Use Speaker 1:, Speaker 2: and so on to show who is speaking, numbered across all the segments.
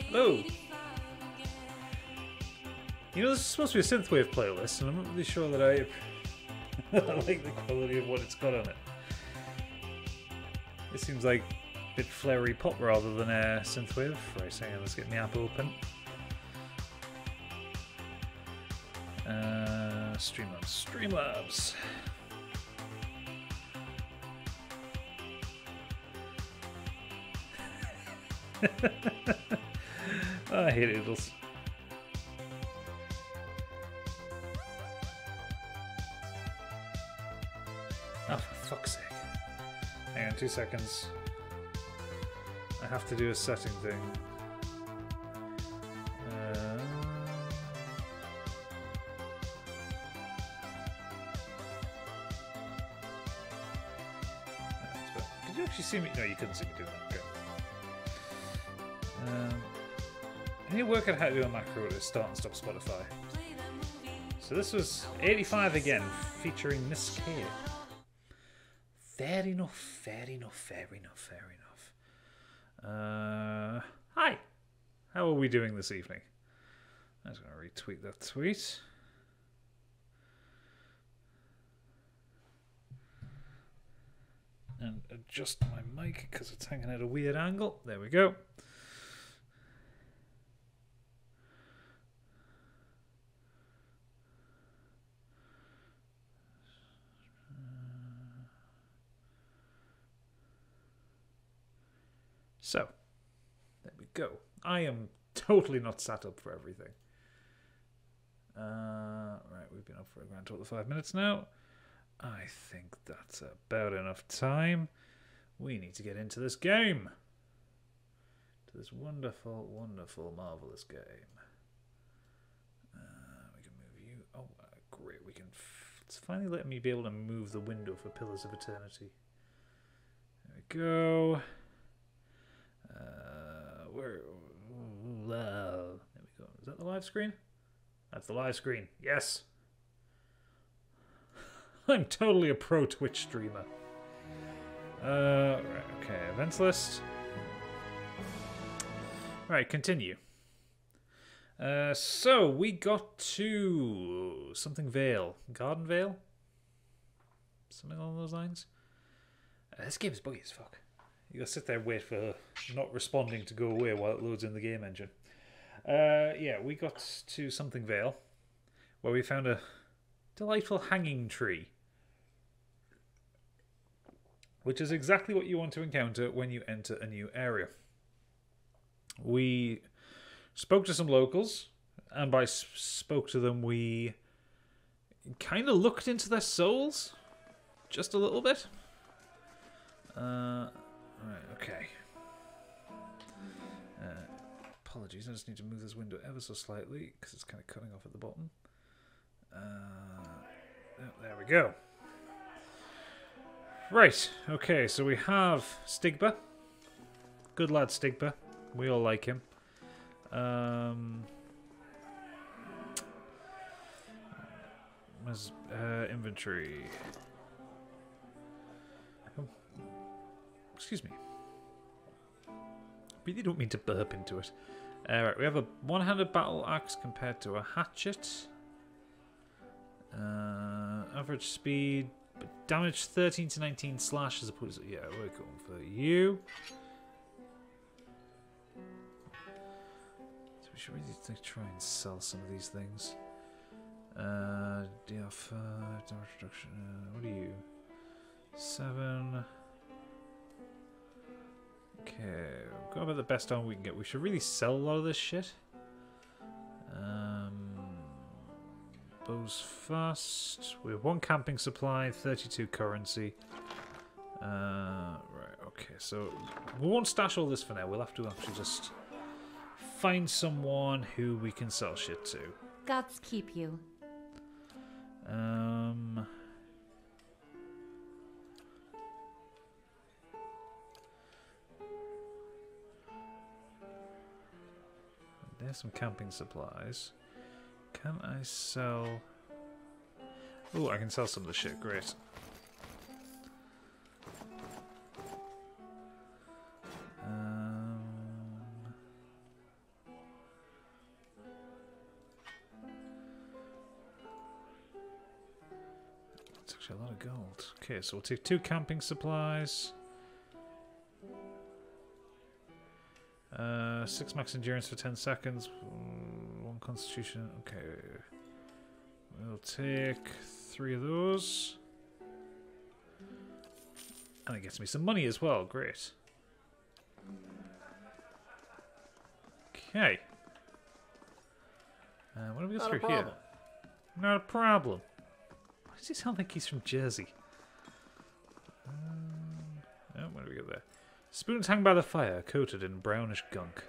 Speaker 1: Hello! You know, this is supposed to be a synthwave playlist, and I'm not really sure that I like the quality of what it's got on it. It seems like a bit flary pop rather than a synthwave. Right, hang on, let's get my app open. Streamlabs. Oh, I hate oodles. Oh, for fuck's sake. Hang on 2 seconds. I have to do a setting thing. Did you actually see me? No, you couldn't see me doing that. Okay. I need to work out how to do a macro to start and stop Spotify. So this was 85 again, featuring Miss K. Fair enough, fair enough, fair enough, fair enough. Hi! How are we doing this evening? I'm just going to retweet that tweet. And adjust my mic because it's hanging at a weird angle. There we go. So, there we go. I am totally not sat up for everything. Right, we've been up for a grand total of 5 minutes now. I think that's about enough time. We need to get into this game. To this wonderful, wonderful, marvelous game. We can move you. Oh, great. We can. It's finally letting me be able to move the window for Pillars of Eternity. There we go. There we go. Is that the live screen? That's the live screen. Yes. I'm totally a pro Twitch streamer. Right, okay, events list. Right, continue. So we got to something Vale. Garden Vale? Something along those lines. This game is buggy as fuck. You gotta sit there and wait for not responding to go away while it loads in the game engine. Yeah, we got to something Vale, where we found a delightful hanging tree, which is exactly what you want to encounter when you enter a new area. We spoke to some locals, and by spoke to them, we kind of looked into their souls, just a little bit. Right, okay. Apologies, I just need to move this window ever so slightly because it's kind of cutting off at the bottom. There we go. Right, okay, so we have Stigba. Good lad, Stigba. We all like him. Where's inventory? Excuse me. Really don't mean to burp into it. Right, we have a one-handed battle axe compared to a hatchet. Average speed, but damage 13 to 19 slash as opposed to... Yeah, we're going for you. So we should really try and sell some of these things. DR5, damage reduction. What are you? 7... Okay, we've got about the best armor we can get. We should really sell a lot of this shit. Bows fast. We have 1 camping supply, 32 currency. Right, okay, so we won't stash all this for now. We'll have to actually just find someone who we can sell shit to.
Speaker 2: Gods keep you.
Speaker 1: There's some camping supplies. Can I sell... Oh, I can sell some of the shit. Great. It's actually a lot of gold. Okay, so we'll take 2 camping supplies. 6 max endurance for 10 seconds. 1 constitution. Okay. We'll take 3 of those. And it gets me some money as well. Great. Okay. What do we go through here? Not a problem. Why does he sound like he's from Jersey? Oh, what do we get there? Spoons hang by the fire, coated in brownish gunk.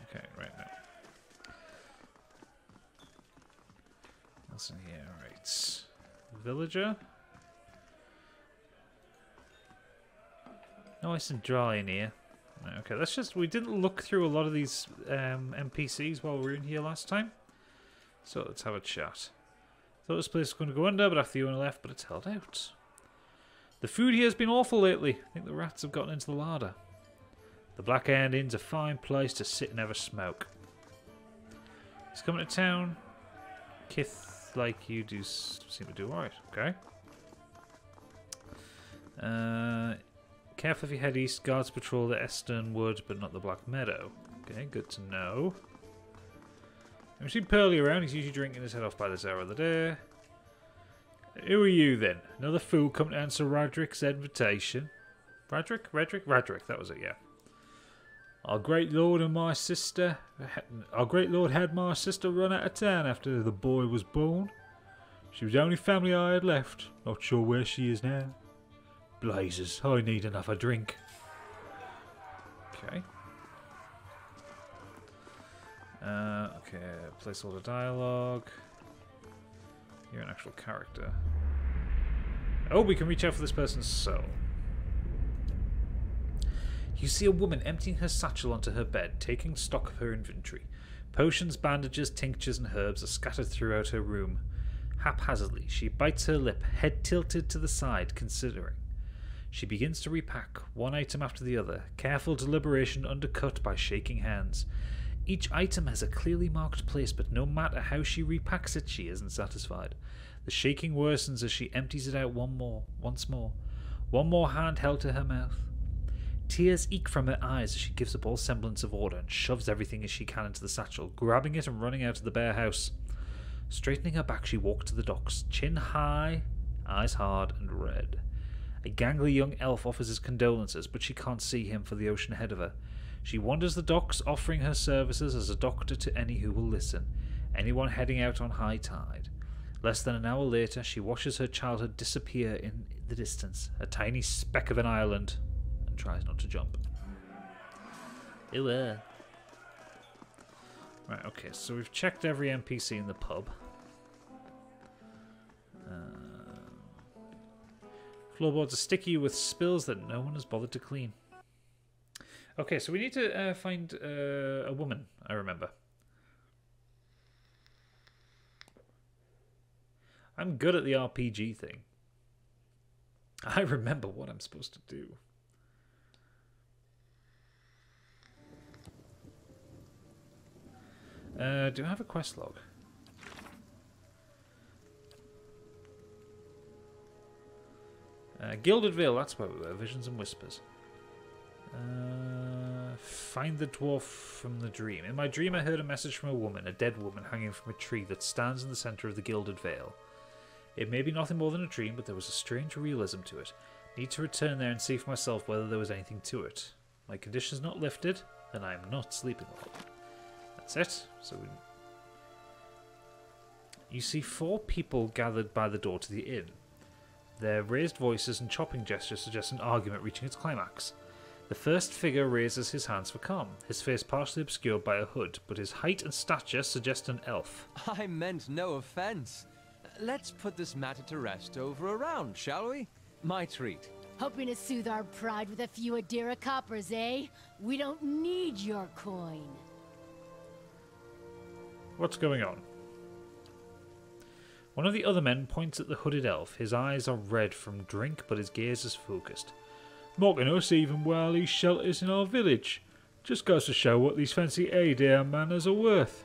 Speaker 1: Okay, right now. What's in here? Right. Villager. Nice and dry in here. Okay, let's just... We didn't look through a lot of these NPCs while we were in here last time. So let's have a chat. Thought this place was going to go under, but after the owner left, but it's held out. The food here has been awful lately. I think the rats have gotten into the larder. The Black Iron Inn's a fine place to sit and have a smoke. He's coming to town. Kith, like you do, seem to do alright. Okay. Careful if you head east. Guards patrol the Estern Wood, but not the Black Meadow. Okay, good to know. I've seen Pearly around. He's usually drinking his head off by this hour of the day. Who are you then? Another fool come to answer Roderick's invitation. Roderick, that was it, yeah. Our great lord had my sister run out of town after the boy was born. She was the only family I had left. Not sure where she is now. Blazes, I need another drink. Okay. Okay, placeholder dialogue. You're an actual character. Oh, we can reach out for this person's soul. You see a woman emptying her satchel onto her bed, taking stock of her inventory. Potions, bandages, tinctures, and herbs are scattered throughout her room. Haphazardly, she bites her lip, head tilted to the side, considering. She begins to repack, one item after the other, careful deliberation undercut by shaking hands. Each item has a clearly marked place, but no matter how she repacks it, she isn't satisfied. The shaking worsens as she empties it out once more. One more hand held to her mouth. Tears eke from her eyes as she gives up all semblance of order and shoves everything as she can into the satchel, grabbing it and running out of the bare house. Straightening her back, she walks to the docks, chin high, eyes hard and red. A gangly young elf offers his condolences, but she can't see him for the ocean ahead of her. She wanders the docks, offering her services as a doctor to any who will listen, anyone heading out on high tide. Less than an hour later, she watches her childhood disappear in the distance, a tiny speck of an island, and tries not to jump. Ew. Right, okay, so we've checked every NPC in the pub. Floorboards are sticky with spills that no one has bothered to clean. Okay, so we need to find a woman, I remember. I'm good at the RPG thing. I remember what I'm supposed to do. Do I have a quest log? Gilded Vale, that's where we were. Visions and Whispers. Find the dwarf from the dream. In my dream I heard a message from a woman, a dead woman hanging from a tree that stands in the centre of the Gilded Vale. It may be nothing more than a dream, but there was a strange realism to it. Need to return there and see for myself whether there was anything to it. My condition's not lifted, and I am not sleeping well. That's it. So you see 4 people gathered by the door to the inn. Their raised voices and chopping gestures suggest an argument reaching its climax. The first figure raises his hands for calm, his face partially obscured by a hood, but his height and stature suggest an elf.
Speaker 2: I meant no offense. Let's put this matter to rest over a round, shall we? My treat.
Speaker 3: Hoping to soothe our pride with a few Adira coppers, eh? We don't need your coin.
Speaker 1: What's going on? One of the other men points at the hooded elf. His eyes are red from drink, but his gaze is focused. Mocking us even while he shelters in our village. Just goes to show what these fancy Adair manners are worth.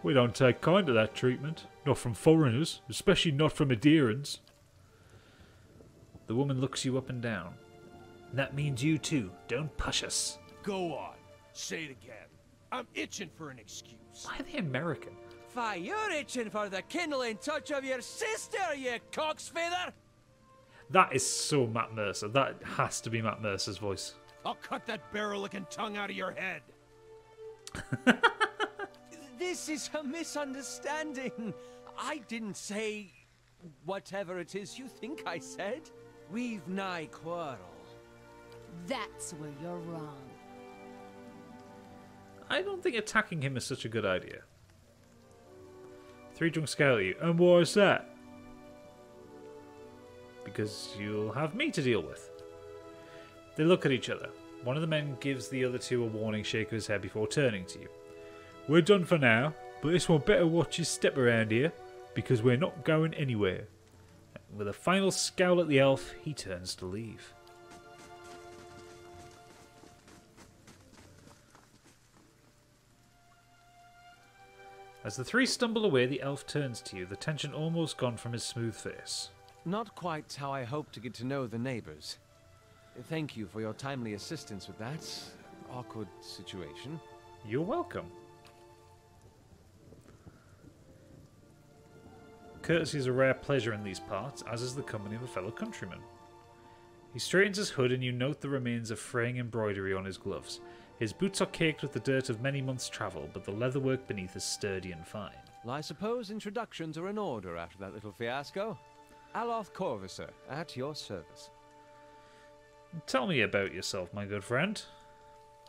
Speaker 1: We don't take kind to that treatment. Not from foreigners, especially not from Adirans. The woman looks you up and down. That means you too. Don't push us.
Speaker 4: Go on. Say it again. I'm itching for an excuse.
Speaker 1: Why are they American?
Speaker 2: Why, you're itching for the kindling touch of your sister, you cocksfeather!
Speaker 1: That is so Matt Mercer. That has to be Matt Mercer's voice.
Speaker 4: I'll cut that barrel-licking tongue out of your head.
Speaker 2: This is a misunderstanding. I didn't say whatever it is you think I said. We've nigh quarrel.
Speaker 3: That's where you're wrong.
Speaker 1: I don't think attacking him is such a good idea. Three drunks scale at you. And why is that? Because you'll have me to deal with. They look at each other. One of the men gives the other two a warning shake of his head before turning to you. We're done for now, but this one better watch his step around here, because we're not going anywhere. With a final scowl at the elf, he turns to leave. As the three stumble away, the elf turns to you, the tension almost gone from his smooth face.
Speaker 2: Not quite how I hoped to get to know the neighbors. Thank you for your timely assistance with that awkward situation.
Speaker 1: You're welcome. Courtesy is a rare pleasure in these parts, as is the company of a fellow countryman. He straightens his hood and you note the remains of fraying embroidery on his gloves. His boots are caked with the dirt of many months' travel, but the leatherwork beneath is sturdy and fine.
Speaker 2: Well, I suppose introductions are in order after that little fiasco. Aloth Corvisor, at your service.
Speaker 1: Tell me about yourself, my good friend.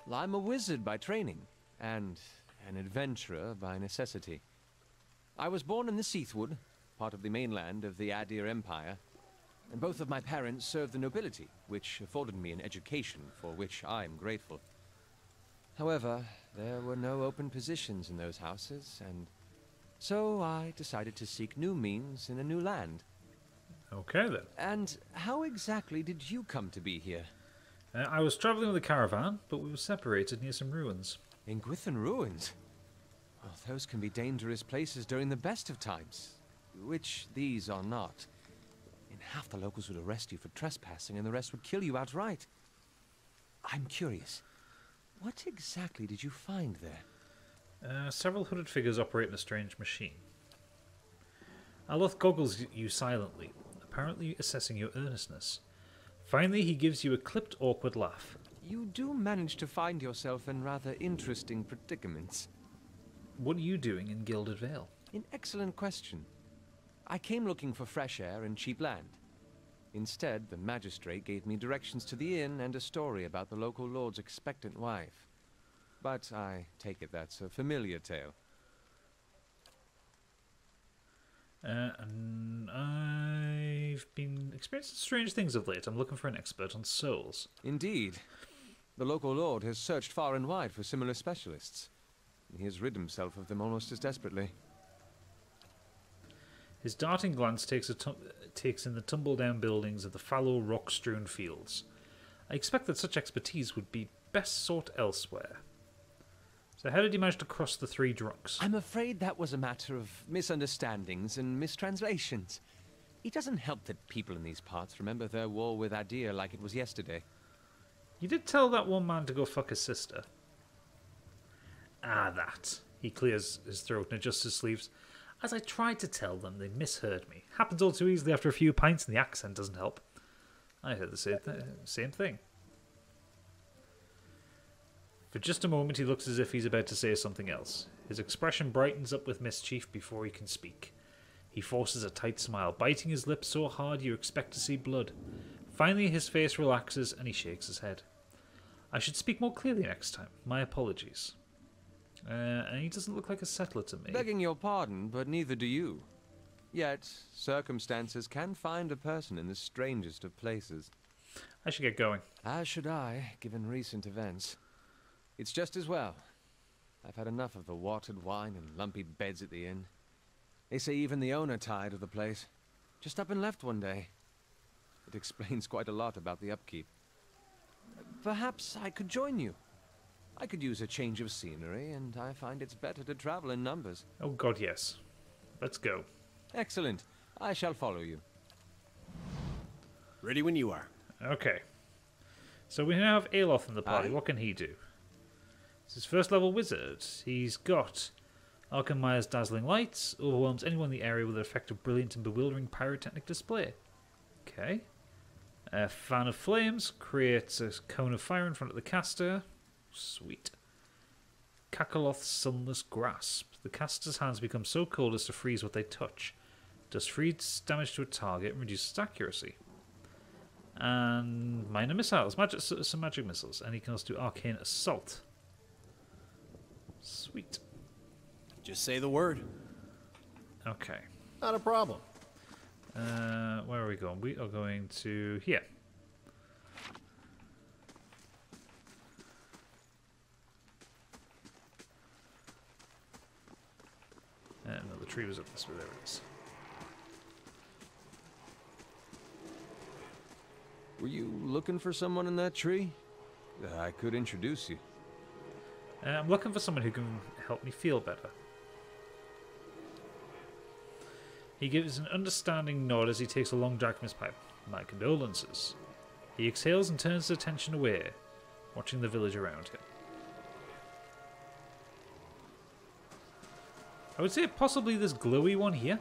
Speaker 2: Well, I'm a wizard by training, and an adventurer by necessity. I was born in the Seathwood, part of the mainland of the Adir Empire, and both of my parents served the nobility, which afforded me an education for which I am grateful. However, there were no open positions in those houses, and so I decided to seek new means in a new land.
Speaker 1: Okay then.
Speaker 2: And how exactly did you come to be here?
Speaker 1: I was travelling with a caravan, but we were separated near some ruins.
Speaker 2: In Gwithan ruins? Well, those can be dangerous places during the best of times, which these are not. And half the locals would arrest you for trespassing, and the rest would kill you outright. I'm curious. What exactly did you find there?
Speaker 1: Several hooded figures operating a strange machine. Aloth goggles you silently, apparently assessing your earnestness. Finally, he gives you a clipped, awkward laugh.
Speaker 2: You do manage to find yourself in rather interesting predicaments.
Speaker 1: What are you doing in Gilded Vale?
Speaker 2: An excellent question. I came looking for fresh air and cheap land. Instead, the magistrate gave me directions to the inn and a story about the local lord's expectant wife. But I take it that's a familiar tale.
Speaker 1: And I've been experiencing strange things of late. I'm looking for an expert on souls.
Speaker 2: Indeed. The local lord has searched far and wide for similar specialists. He has rid himself of them almost as desperately.
Speaker 1: His darting glance takes in the tumble-down buildings of the fallow, rock-strewn fields. I expect that such expertise would be best sought elsewhere. So how did he manage to cross the three drunks?
Speaker 2: I'm afraid that was a matter of misunderstandings and mistranslations. It doesn't help that people in these parts remember their war with Adir like it was yesterday.
Speaker 1: You did tell that one man to go fuck his sister. Ah, that. He clears his throat and adjusts his sleeves. As I tried to tell them, they misheard me. Happens all too easily after a few pints and the accent doesn't help. I heard the same thing. For just a moment he looks as if he's about to say something else. His expression brightens up with mischief before he can speak. He forces a tight smile, biting his lips so hard you expect to see blood. Finally his face relaxes and he shakes his head. I should speak more clearly next time. My apologies. And he doesn't look like a settler to me.
Speaker 2: Begging your pardon, but neither do you. Yet, circumstances can find a person in the strangest of places.
Speaker 1: I should get going.
Speaker 2: As should I, given recent events. It's just as well. I've had enough of the watered wine and lumpy beds at the inn. They say even the owner tired of the place. Just up and left one day. It explains quite a lot about the upkeep. Perhaps I could join you. I could use a change of scenery, and I find it's better to travel in numbers.
Speaker 1: Oh god, yes. Let's go.
Speaker 2: Excellent. I shall follow you.
Speaker 4: Ready when you are.
Speaker 1: Okay. So we now have Aloth in the party.
Speaker 2: Aye.
Speaker 1: What can he do? It's his first level wizard. He's got Alchemy's Dazzling Lights, overwhelms anyone in the area with an effect of brilliant and bewildering pyrotechnic display. Okay. Fan of Flames creates a cone of fire in front of the caster. Sweet. Kakaloth's Sunless Grasp. The caster's hands become so cold as to freeze what they touch. Does freeze damage to a target and reduces accuracy. And minor missiles, some magic missiles, and he can also do Arcane Assault. Sweet.
Speaker 4: Just say the word.
Speaker 1: Okay.
Speaker 4: Not a problem.
Speaker 1: Where are we going? We are going to here. No, the tree was up this way. There it is.
Speaker 2: Were you looking for someone in that tree? I could introduce you.
Speaker 1: I'm looking for someone who can help me feel better. He gives an understanding nod as he takes a long drag from his pipe. My condolences. He exhales and turns his attention away, watching the village around him. I would say possibly this glowy one here.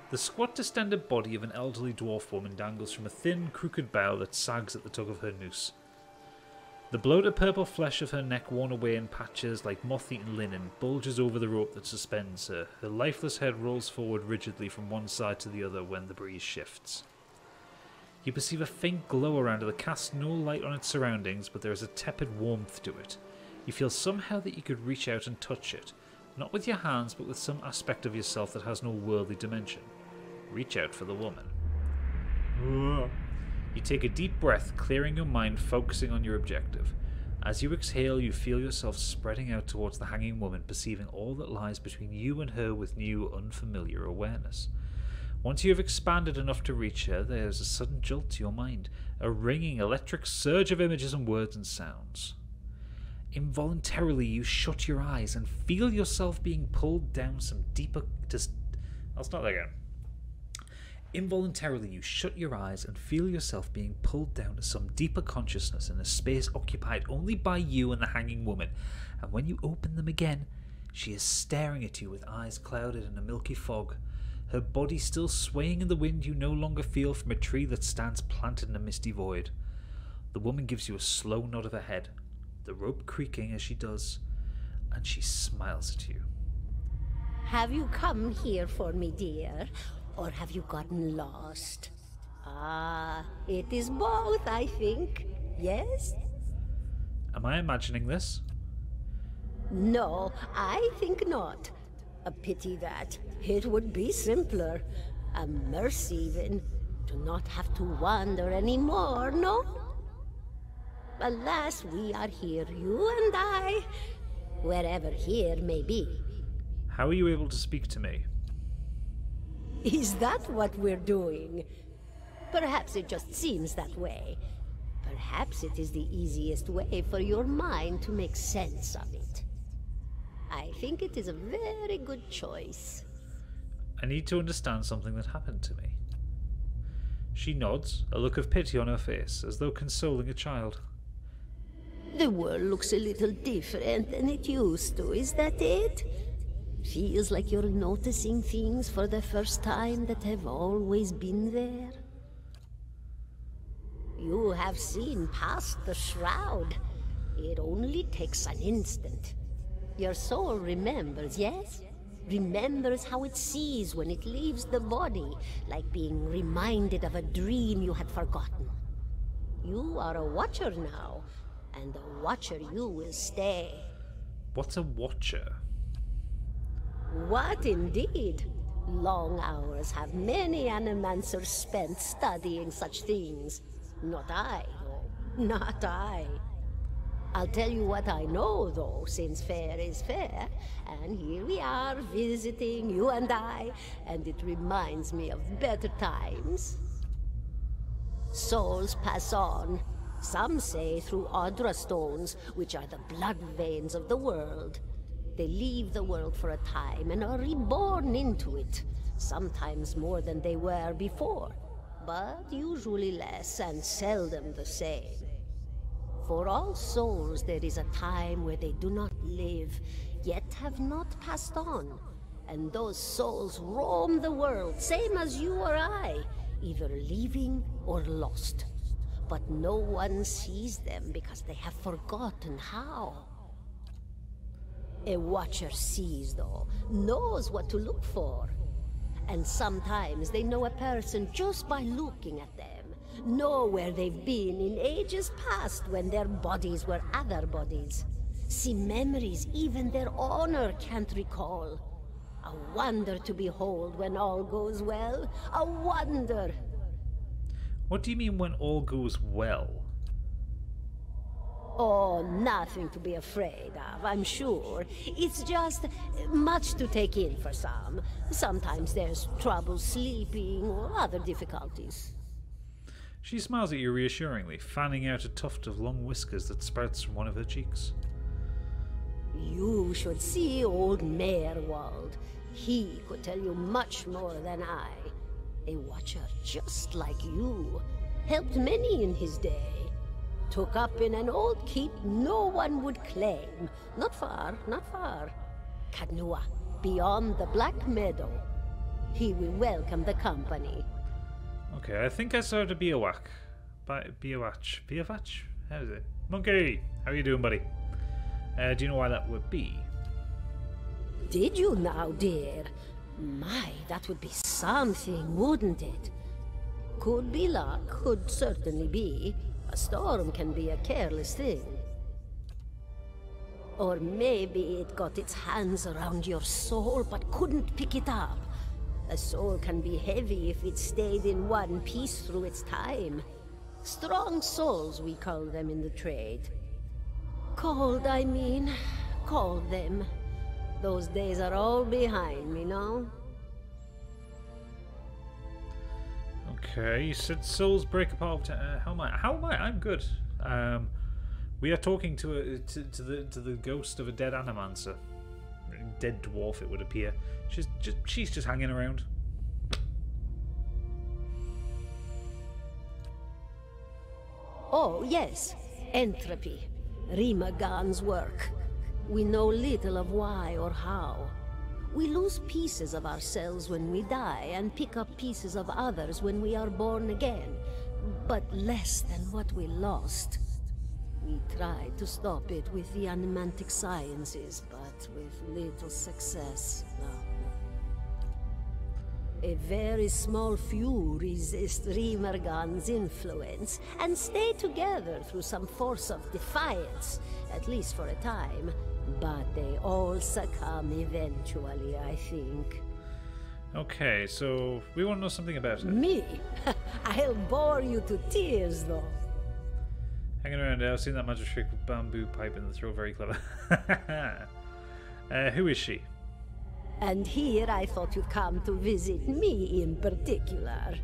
Speaker 1: The squat, distended body of an elderly dwarf woman dangles from a thin, crooked bough that sags at the tug of her noose. The bloated purple flesh of her neck, worn away in patches like moth-eaten linen, bulges over the rope that suspends her. Her lifeless head rolls forward rigidly from one side to the other when the breeze shifts. You perceive a faint glow around her that casts no light on its surroundings, but there is a tepid warmth to it. You feel somehow that you could reach out and touch it, not with your hands, but with some aspect of yourself that has no worldly dimension. Reach out for the woman. You take a deep breath, clearing your mind, focusing on your objective. As you exhale, you feel yourself spreading out towards the hanging woman, perceiving all that lies between you and her with new, unfamiliar awareness. Once you have expanded enough to reach her, there is a sudden jolt to your mind, a ringing, electric surge of images and words and sounds. Involuntarily, you shut your eyes and feel yourself being pulled down some deeper... I'll start that again. Involuntarily, you shut your eyes and feel yourself being pulled down to some deeper consciousness in a space occupied only by you and the hanging woman. And when you open them again, she is staring at you with eyes clouded in a milky fog. Her body still swaying in the wind you no longer feel from a tree that stands planted in a misty void. The woman gives you a slow nod of her head, the rope creaking as she does, and she smiles at you.
Speaker 5: Have you come here for me, dear? Or have you gotten lost? Ah, it is both, I think. Yes?
Speaker 1: Am I imagining this?
Speaker 5: No, I think not. A pity that. It would be simpler. A mercy, even. To not have to wander anymore, no? Alas, we are here, you and I. Wherever here may be.
Speaker 1: How are you able to speak to me?
Speaker 5: Is that what we're doing? Perhaps it just seems that way. Perhaps it is the easiest way for your mind to make sense of it. I think it is a very good choice.
Speaker 1: I need to understand something that happened to me. She nods, a look of pity on her face, as though consoling a child.
Speaker 5: The world looks a little different than it used to, is that it? Feels like you're noticing things for the first time that have always been there. You have seen past the shroud. It only takes an instant. Your soul remembers, yes? Remembers how it sees when it leaves the body, like being reminded of a dream you had forgotten. You are a watcher now, and a watcher you will stay.
Speaker 1: What's a watcher?
Speaker 5: What indeed? Long hours have many animancers spent studying such things. Not I, though. Not I. I'll tell you what I know, though, since fair is fair. And here we are, visiting, you and I, and it reminds me of better times. Souls pass on. Some say through Audra stones, which are the blood veins of the world. They leave the world for a time and are reborn into it, sometimes more than they were before, but usually less and seldom the same. For all souls there is a time where they do not live, yet have not passed on, and those souls roam the world, same as you or I, either living or lost. But no one sees them because they have forgotten how. A watcher sees, though, knows what to look for. And sometimes they know a person just by looking at them, know where they've been in ages past when their bodies were other bodies. See memories even their owner can't recall. A wonder to behold when all goes well. A wonder!
Speaker 1: What do you mean when all goes well?
Speaker 5: Oh, nothing to be afraid of, I'm sure. It's just much to take in for some. Sometimes there's trouble sleeping or other difficulties.
Speaker 1: She smiles at you reassuringly, fanning out a tuft of long whiskers that sprouts from one of her cheeks.
Speaker 5: You should see old Merwald. He could tell you much more than I. A watcher just like you. Helped many in his day. Took up in an old keep no one would claim. Not far, not far. Kadnua, beyond the Black Meadow. He will welcome the company.
Speaker 1: Okay, I think I saw the Biowak. Biowatch? Biowatch? How is it? Monkey! How are you doing, buddy? Do you know why that would be?
Speaker 5: Did you now, dear? My, that would be something, wouldn't it? Could be luck, could certainly be. A storm can be a careless thing. Or maybe it got its hands around your soul but couldn't pick it up. A soul can be heavy if it stayed in one piece through its time. Strong souls, we call them in the trade. Cold, I mean. Called them. Those days are all behind me, no?
Speaker 1: Okay, you said souls break apart. How am I? How am I? I'm good. We are talking to the ghost of a dead animancer, dead dwarf. It would appear. She's just hanging around.
Speaker 5: Oh yes, entropy. Rimagan's work. We know little of why or how. We lose pieces of ourselves when we die, and pick up pieces of others when we are born again, but less than what we lost. We tried to stop it with the animantic sciences, but with little success. A very small few resist Rimergan's influence, and stay together through some force of defiance, at least for a time. But they all succumb eventually, I think.
Speaker 1: Okay, so we want to know something about it.
Speaker 5: Me? I'll bore you to tears, though.
Speaker 1: Hanging around, I've seen that magic trick with bamboo pipe in the throat. Very clever. Who is she?
Speaker 5: And here I thought you'd come to visit me in particular.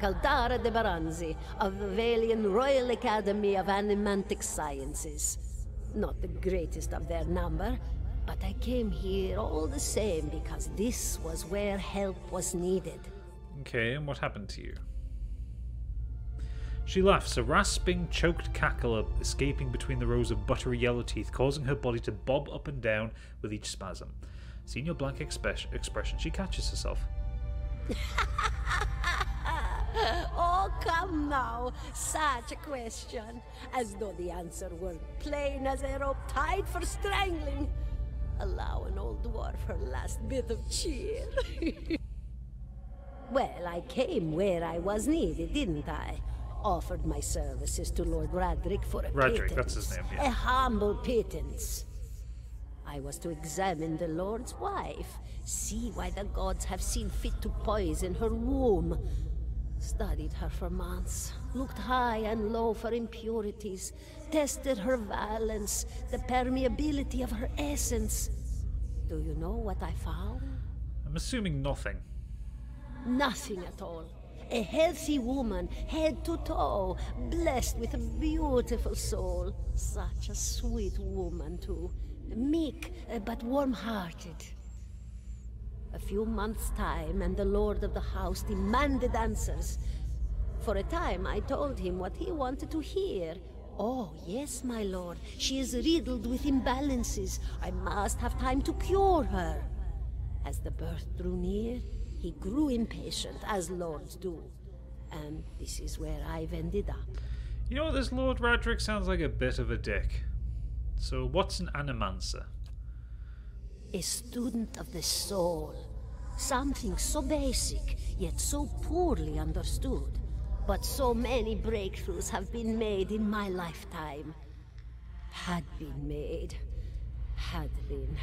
Speaker 5: Caldara de Baranzi, of the Valian Royal Academy of Animantic Sciences. Not the greatest of their number, but I came here all the same because this was where help was needed.
Speaker 1: Okay, and what happened to you? She laughs, a rasping, choked cackle escaping between the rows of buttery yellow teeth, causing her body to bob up and down with each spasm. Seeing your blank expression, she catches herself.
Speaker 5: Oh, come now. Such a question. As though the answer were plain as a rope tied for strangling. Allow an old dwarf her last bit of cheer. Well, I came where I was needed, didn't I? Offered my services to Lord Radric for a pittance.
Speaker 1: That's his name, yeah.
Speaker 5: A humble pittance. I was to examine the Lord's wife, see why the gods have seen fit to poison her womb. Studied her for months, looked high and low for impurities, tested her valence, the permeability of her essence. Do you know what I found?
Speaker 1: I'm assuming nothing.
Speaker 5: Nothing at all. A healthy woman, head to toe, blessed with a beautiful soul. Such a sweet woman, too. Meek, but warm-hearted. A few months' time, and the lord of the house demanded answers. For a time, I told him what he wanted to hear. Oh, yes, my lord. She is riddled with imbalances. I must have time to cure her. As the birth drew near, he grew impatient, as lords do. And this is where I've ended up.
Speaker 1: You know what, this Lord Radric sounds like a bit of a dick. So what's an animancer?
Speaker 5: A student of the soul. Something so basic, yet so poorly understood. But so many breakthroughs have been made in my lifetime. Had been made. Had been.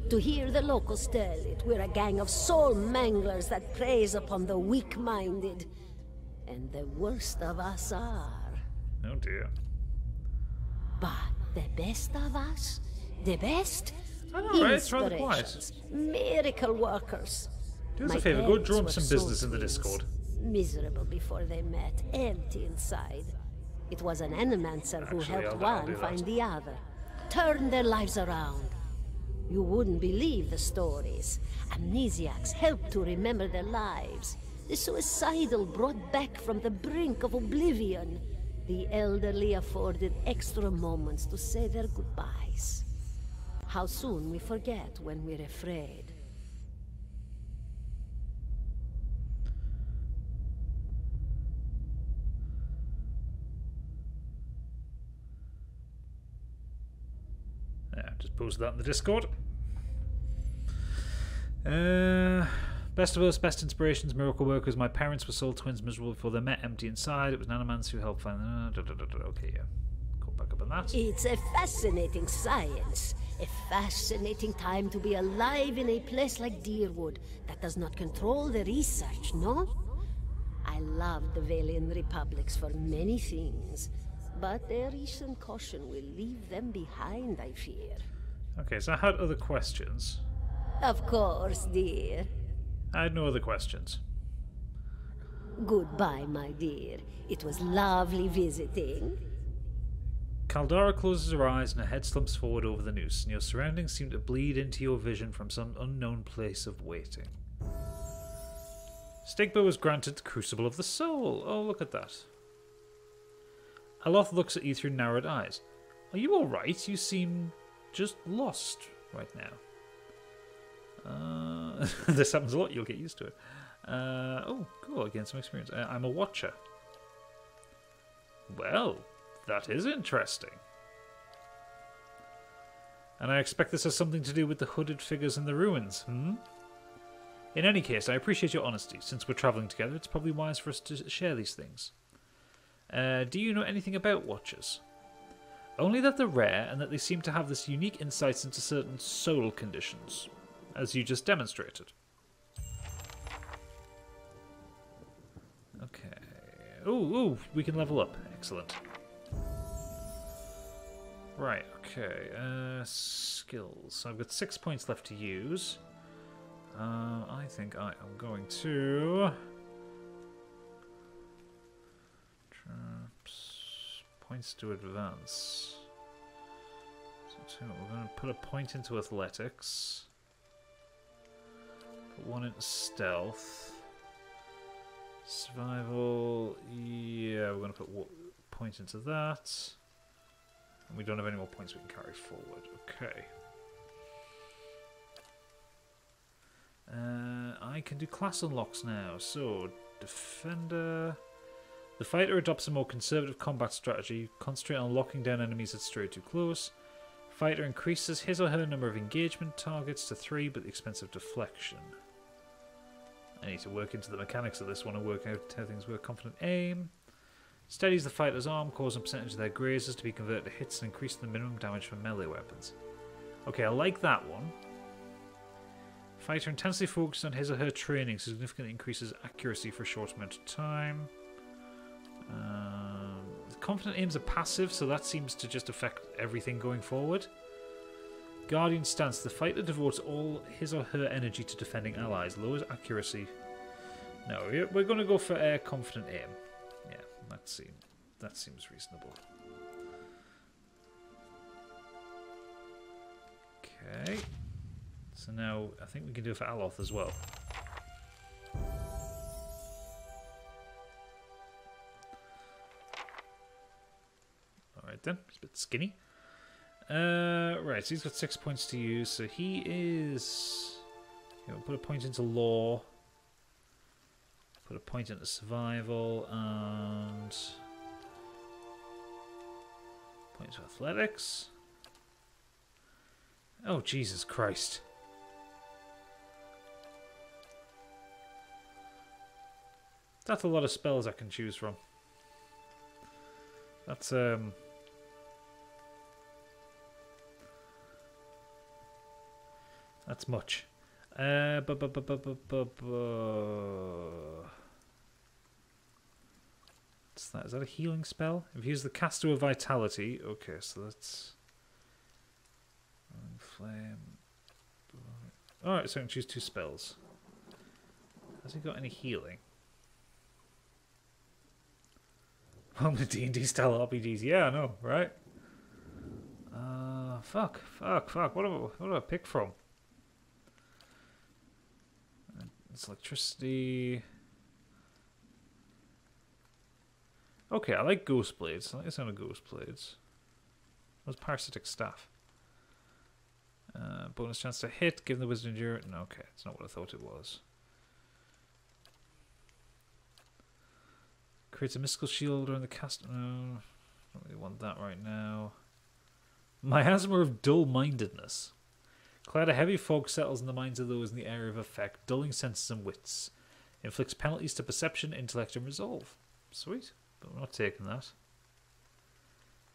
Speaker 5: To hear the locals tell it, we're a gang of soul manglers that preys upon the weak-minded. And the worst of us are.
Speaker 1: Oh dear.
Speaker 5: But the best of us? The best?
Speaker 1: I know, right? It's rather quiet.
Speaker 5: Inspirations, miracle workers.
Speaker 1: Do us
Speaker 5: My
Speaker 1: a favour, go
Speaker 5: parents
Speaker 1: drum
Speaker 5: were
Speaker 1: some
Speaker 5: soul
Speaker 1: business in the
Speaker 5: twins.
Speaker 1: Discord.
Speaker 5: Miserable before they met, empty inside. It was an animancer who
Speaker 1: Actually,
Speaker 5: helped
Speaker 1: I'll do
Speaker 5: one
Speaker 1: that.
Speaker 5: find the other. Turned their lives around. You wouldn't believe the stories. Amnesiacs helped to remember their lives. The suicidal brought back from the brink of oblivion. The elderly afforded extra moments to say their goodbyes. How soon we forget when we're afraid.
Speaker 1: Yeah, just posted that in the Discord. Best of us, best inspirations, miracle workers. My parents were soul twins, miserable before they met, empty inside. It was Nanomancer who helped find them. Okay, yeah. Go back up on that.
Speaker 5: It's a fascinating science. A fascinating time to be alive in a place like Deerwood that does not control the research, no? I love the Valian Republics for many things, but their recent caution will leave them behind, I fear.
Speaker 1: Okay, so I had other questions.
Speaker 5: Of course, dear.
Speaker 1: I had no other questions.
Speaker 5: Goodbye, my dear. It was lovely visiting.
Speaker 1: Caldara closes her eyes and her head slumps forward over the noose, and your surroundings seem to bleed into your vision from some unknown place of waiting. Stigbo was granted the Crucible of the Soul. Oh, look at that. Aloth looks at you through narrowed eyes. Are you alright? You seem just lost right now. This happens a lot, you'll get used to it. Oh, cool, I gained some experience. I'm a watcher. Well, that is interesting. And I expect this has something to do with the hooded figures in the ruins, hmm? In any case, I appreciate your honesty. Since we're travelling together, it's probably wise for us to share these things. Do you know anything about watchers? Only that they're rare, and that they seem to have this unique insights into certain soul conditions, as you just demonstrated. Okay. Ooh, we can level up. Excellent. Right, okay. Skills. So I've got 6 points left to use. I think I am going to... Traps. Points to advance. So we're going to put a point into athletics. Put one into stealth. Survival. Yeah, we're going to put a point into that. And we don't have any more points we can carry forward. Okay. I can do class unlocks now. So, Defender. The fighter adopts a more conservative combat strategy. Concentrate on locking down enemies that stray too close. Fighter increases his or her number of engagement targets to 3, but the expense of deflection. I need to work into the mechanics of this one and work out how things work. Confident aim. Steadies the fighter's arm, causing a percentage of their grazes to be converted to hits and increasing the minimum damage from melee weapons. Okay, I like that one. Fighter intensely focused on his or her training, significantly increases accuracy for a short amount of time. Confident aims are passive, so that seems to just affect everything going forward. Guardian stance. The fighter devotes all his or her energy to defending allies. Lowers accuracy. No, we're going to go for confident aim. Yeah, that seems reasonable. So now I think we can do it for Aloth as well. Alright then, he's a bit skinny. Right, so he's got 6 points to use, so he is... Okay, we'll put a point into law. Put a point into survival, and... point to athletics. Oh, Jesus Christ. That's a lot of spells I can choose from. That's, that's much. What's that? Is that a healing spell? If you use the Caster of Vitality... Okay, so that's... Flame... Alright, so I can choose 2 spells. Has he got any healing? Welcome to D&D style RPGs. Yeah, I know, right? Fuck. What do I pick from? It's electricity. Okay, I like Ghost Blades. I like the sound of Ghost Blades. What's Parasitic Staff? Bonus chance to hit, given the Wisdom Endurance. No, okay, it's not what I thought it was. Creates a mystical shield during the cast. No, don't really want that right now. Miasma of dull-mindedness. Cloud of heavy fog settles in the minds of those in the area of effect, dulling senses and wits. Inflicts penalties to perception, intellect, and resolve. Sweet, but we're not taking that.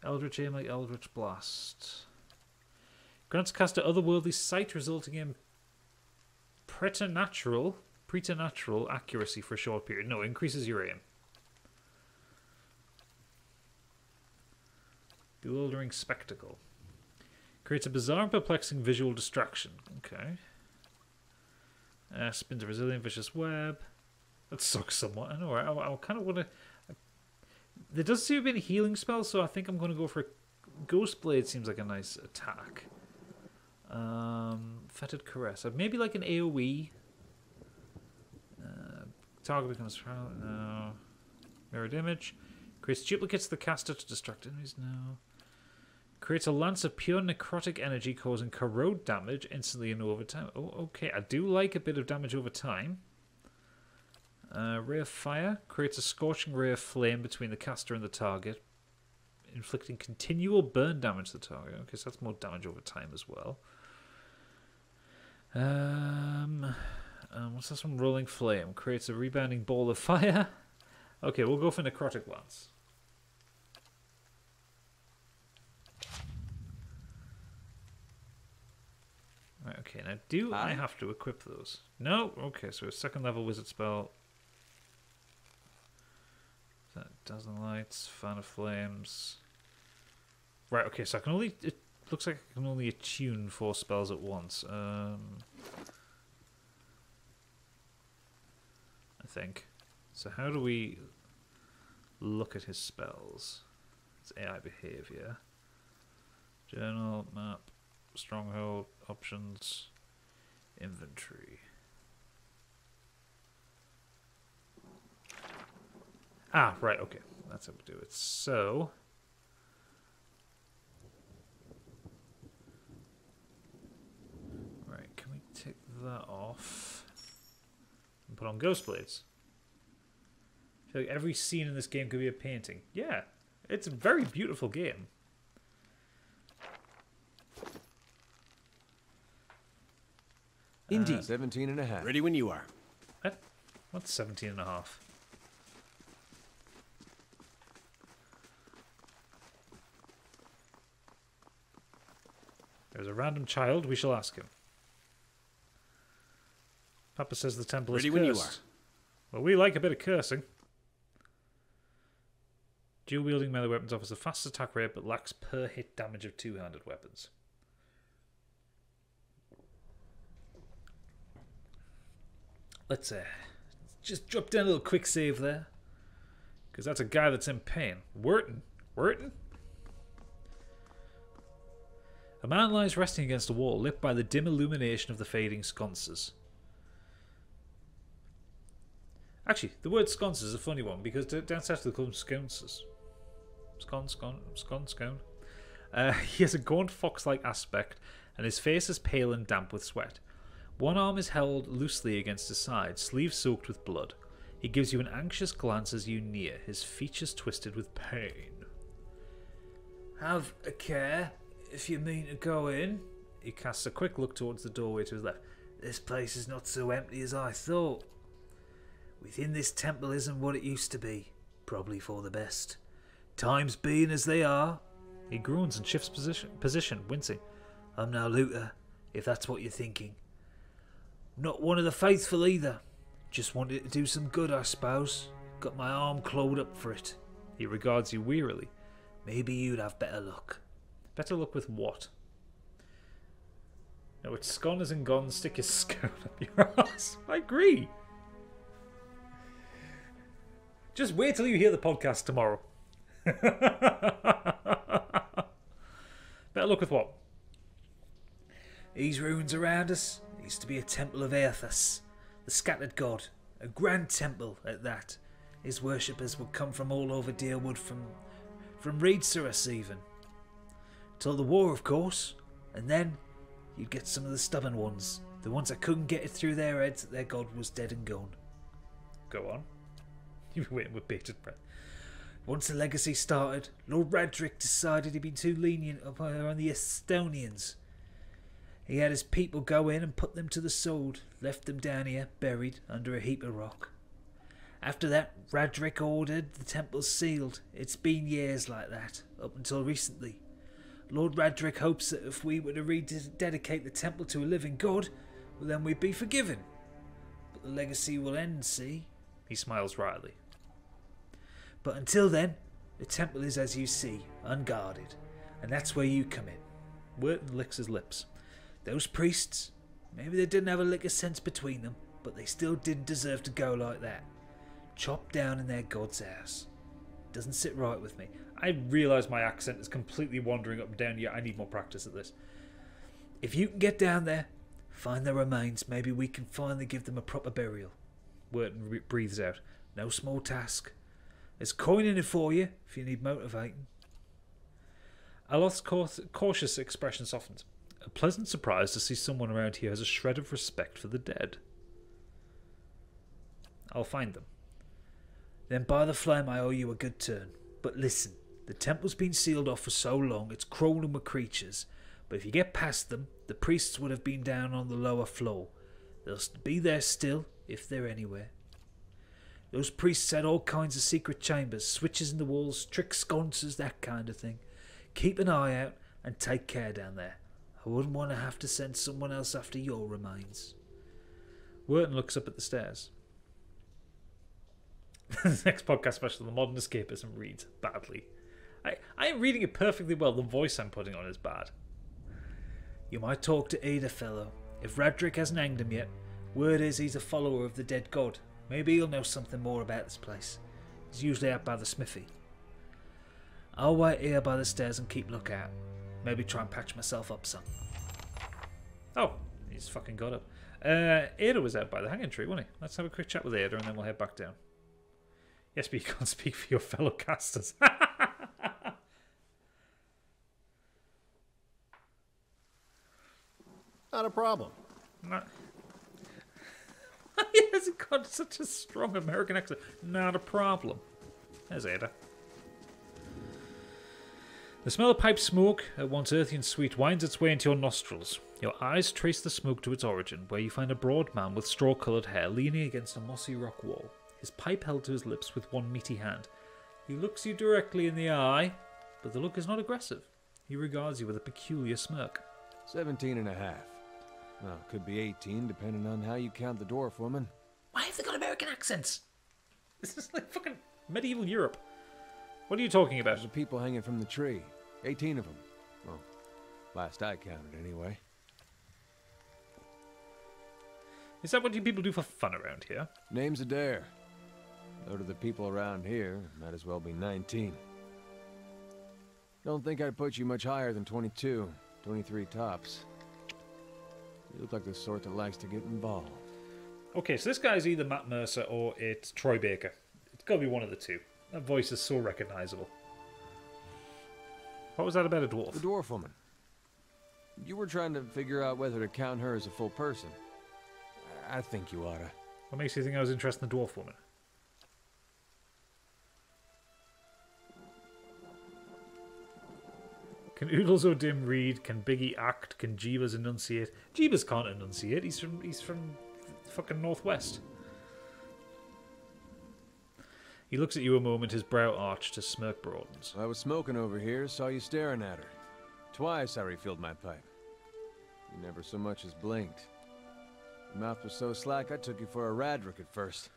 Speaker 1: Eldritch aim like Eldritch Blast. Grants caster otherworldly sight, resulting in preternatural accuracy for a short period. No, increases your aim. Bewildering spectacle. Creates a bizarre and perplexing visual distraction. Okay. Spins a resilient vicious web. That sucks somewhat. I know, right? I kind of want to... There does seem to be a healing spell, so I think I'm going to go for a Ghost Blade. Seems like a nice attack. Fetid Caress. Maybe like an AoE. Target becomes... No. Mirrored image. Creates duplicates the caster to distract enemies. No. Creates a lance of pure necrotic energy causing corrode damage instantly and over time. Oh, okay. I do like a bit of damage over time. Ray of Fire. Creates a scorching ray of flame between the caster and the target, inflicting continual burn damage to the target. Okay, so that's more damage over time as well. What's this one? Rolling Flame. Creates a rebounding ball of fire. Okay, we'll go for Necrotic Lance. Right, okay, now do I have to equip those? No? Okay, so a second level wizard spell. That Dazzling Lights, Fan of Flames. Right, okay, so I can only... It looks like I can only attune 4 spells at once. I think. So how do we look at his spells? It's AI behavior. Journal, map, stronghold, options, inventory. Ah, right, okay. That's how we do it. So... Right, can we take that off and put on Ghost Blades? I feel like every scene in this game could be a painting. Yeah, it's a very beautiful game.
Speaker 2: Indeed. 17 and a half.
Speaker 4: Ready when you are.
Speaker 1: What's 17 and a half? There's a random child. We shall ask him. Papa says the temple is cursed.
Speaker 4: Ready when you are.
Speaker 1: Well, we like a bit of cursing. Dual-wielding melee weapons offers a fast attack rate but lacks per-hit damage of two-handed weapons. Let's just drop down a little quick save there. Because that's a guy that's in pain. Wharton? A man lies resting against a wall, lit by the dim illumination of the fading sconces. Actually, the word sconces is a funny one because down south they call them sconces. Scone. He has a gaunt fox-like aspect, and his face is pale and damp with sweat. One arm is held loosely against his side, sleeves soaked with blood. He gives you an anxious glance as you near, his features twisted with pain. Have a care, if you mean to go in. He casts a quick look towards the doorway to his left. This place is not so empty as I thought. Within this temple isn't what it used to be, probably for the best. Times being as they are. He groans and shifts position, wincing. I'm no looter, if that's what you're thinking. Not one of the faithful either. Just wanted to do some good, I suppose. Got my arm clawed up for it. He regards you wearily. Maybe you'd have better luck. Better luck with what? No, it's scone as in gone, stick your scone up your ass. I agree. Just wait till you hear the podcast tomorrow. Better luck with what? These ruins around us used to be a temple of Aethus, the scattered god. A grand temple at that. His worshippers would come from all over Deerwood, from Reedsurus even. Till the war, of course. And then you'd get some of the stubborn ones. The ones that couldn't get it through their heads that their god was dead and gone. Go on. You've been waiting with bated breath. Once the legacy started, Lord Radric decided he'd been too lenient on the Estonians. He had his people go in and put them to the sword, left them down here, buried under a heap of rock. After that, Radric ordered the temple sealed. It's been years like that, up until recently. Lord Radric hopes that if we were to rededicate the temple to a living god, well, then we'd be forgiven. But the legacy will end, see? He smiles wryly. But until then, the temple is as you see, unguarded. And that's where you come in. Wharton licks his lips. Those priests, maybe they didn't have a lick of sense between them, but they still didn't deserve to go like that. Chopped down in their god's house. Doesn't sit right with me. I realise my accent is completely wandering up and down, yet I need more practice at this. If you can get down there, find their remains, maybe we can finally give them a proper burial. Wharton breathes out. No small task. There's coin in it for you, if you need motivating. Alot's cautious expression softens. A pleasant surprise to see someone around here has a shred of respect for the dead. I'll find them. Then by the flame I owe you a good turn. But listen, the temple's been sealed off for so long it's crawling with creatures. But if you get past them, the priests would have been down on the lower floor. They'll be there still, if they're anywhere. Those priests had all kinds of secret chambers, switches in the walls, trick sconces, that kind of thing. Keep an eye out and take care down there. I wouldn't want to have to send someone else after your remains. Wharton looks up at the stairs. The next podcast special, The Modern Escapism, reads badly. I am reading it perfectly well. The voice I'm putting on is bad. You might talk to Ada, fellow. If Radric hasn't hanged him yet, word is he's a follower of the dead god. Maybe he'll know something more about this place. He's usually out by the smithy. I'll wait here by the stairs and keep lookout. Maybe try and patch myself up some. Oh, he's fucking got up. Ada was out by the hanging tree, wasn't he? Let's have a quick chat with Ada and then we'll head back down. Yes, but you can't speak for your fellow casters.
Speaker 6: Not a problem.
Speaker 1: Not... He has got such a strong American accent. Not a problem. There's Ada. The smell of pipe smoke, at once earthy and sweet, winds its way into your nostrils. Your eyes trace the smoke to its origin, where you find a broad man with straw-coloured hair leaning against a mossy rock wall, his pipe held to his lips with one meaty hand. He looks you directly in the eye, but the look is not aggressive. He regards you with a peculiar smirk.
Speaker 2: 17 and a half. Well, could be 18, depending on how you count the dwarf woman.
Speaker 1: Why have they got American accents? This is like fucking medieval Europe. What are you talking about?
Speaker 2: There's people hanging from the tree. 18 of them. Well, last I counted, anyway.
Speaker 1: Is that what you people do for fun around here?
Speaker 2: Name's Adair. Though to the people around here, might as well be 19. Don't think I'd put you much higher than 22. 23 tops. You look like the sort that likes to get involved.
Speaker 1: Okay, so this guy's either Matt Mercer or it's Troy Baker. It's got to be one of the two. That voice is so recognisable. What was that about a dwarf?
Speaker 2: The dwarf woman. You were trying to figure out whether to count her as a full person. I think you oughta.
Speaker 1: What makes you think I was interested in the dwarf woman? Can Oodles O'Dim read? Can Biggie act? Can Jeebus enunciate? Jeebus can't enunciate. He's from fucking Northwest. He looks at you a moment, his brow arched, his smirk broadens.
Speaker 2: I was smoking over here, saw you staring at her. Twice I refilled my pipe. You never so much as blinked. Your mouth was so slack I took you for a Radric at first.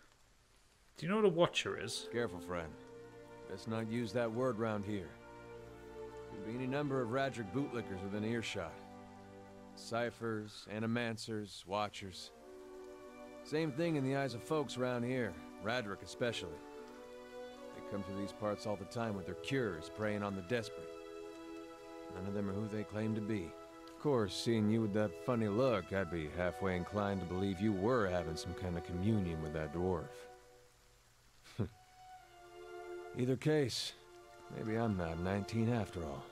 Speaker 1: Do you know what a watcher is?
Speaker 2: Careful, friend. Best not use that word round here. There'll be any number of Radric bootlickers within earshot. Ciphers, animancers, watchers. Same thing in the eyes of folks around here, Radric especially. They come through these parts all the time with their cures, preying on the desperate. None of them are who they claim to be. Of course, seeing you with that funny look, I'd be halfway inclined to believe you were having some kind of communion with that dwarf. Either case, maybe I'm not 19 after all.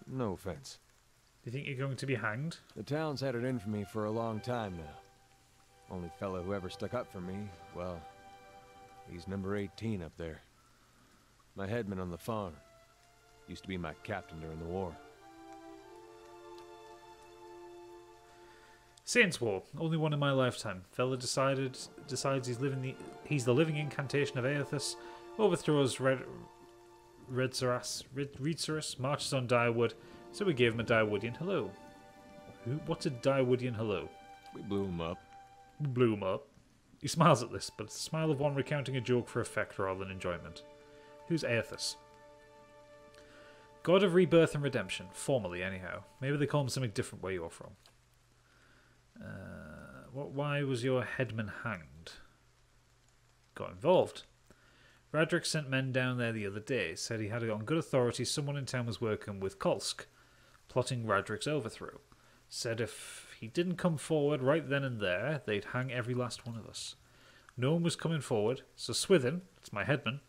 Speaker 2: No offense.
Speaker 1: Do you think you're going to be hanged?
Speaker 2: The town's had it in for me for a long time now. Only fellow who ever stuck up for me, well, he's number 18 up there. My headman on the farm. Used to be my captain during the war.
Speaker 1: Saints War, only one in my lifetime. Fella decides he's the living incantation of Aethys, overthrows Reedsaras, marches on Direwood, so we gave him a Direwoodian hello. What's a Direwoodian hello?
Speaker 2: We blew him up.
Speaker 1: Blew him up. He smiles at this, but it's the smile of one recounting a joke for effect rather than enjoyment. Who's Aethys? God of rebirth and redemption, formally anyhow. Maybe they call him something different where you're from. Why was your headman hanged? Got involved. Radric sent men down there the other day, said he had it on good authority someone in town was working with Kolsk, plotting Radric's overthrow. Said if he didn't come forward right then and there, they'd hang every last one of us. No one was coming forward, so Swithin, it's my headman,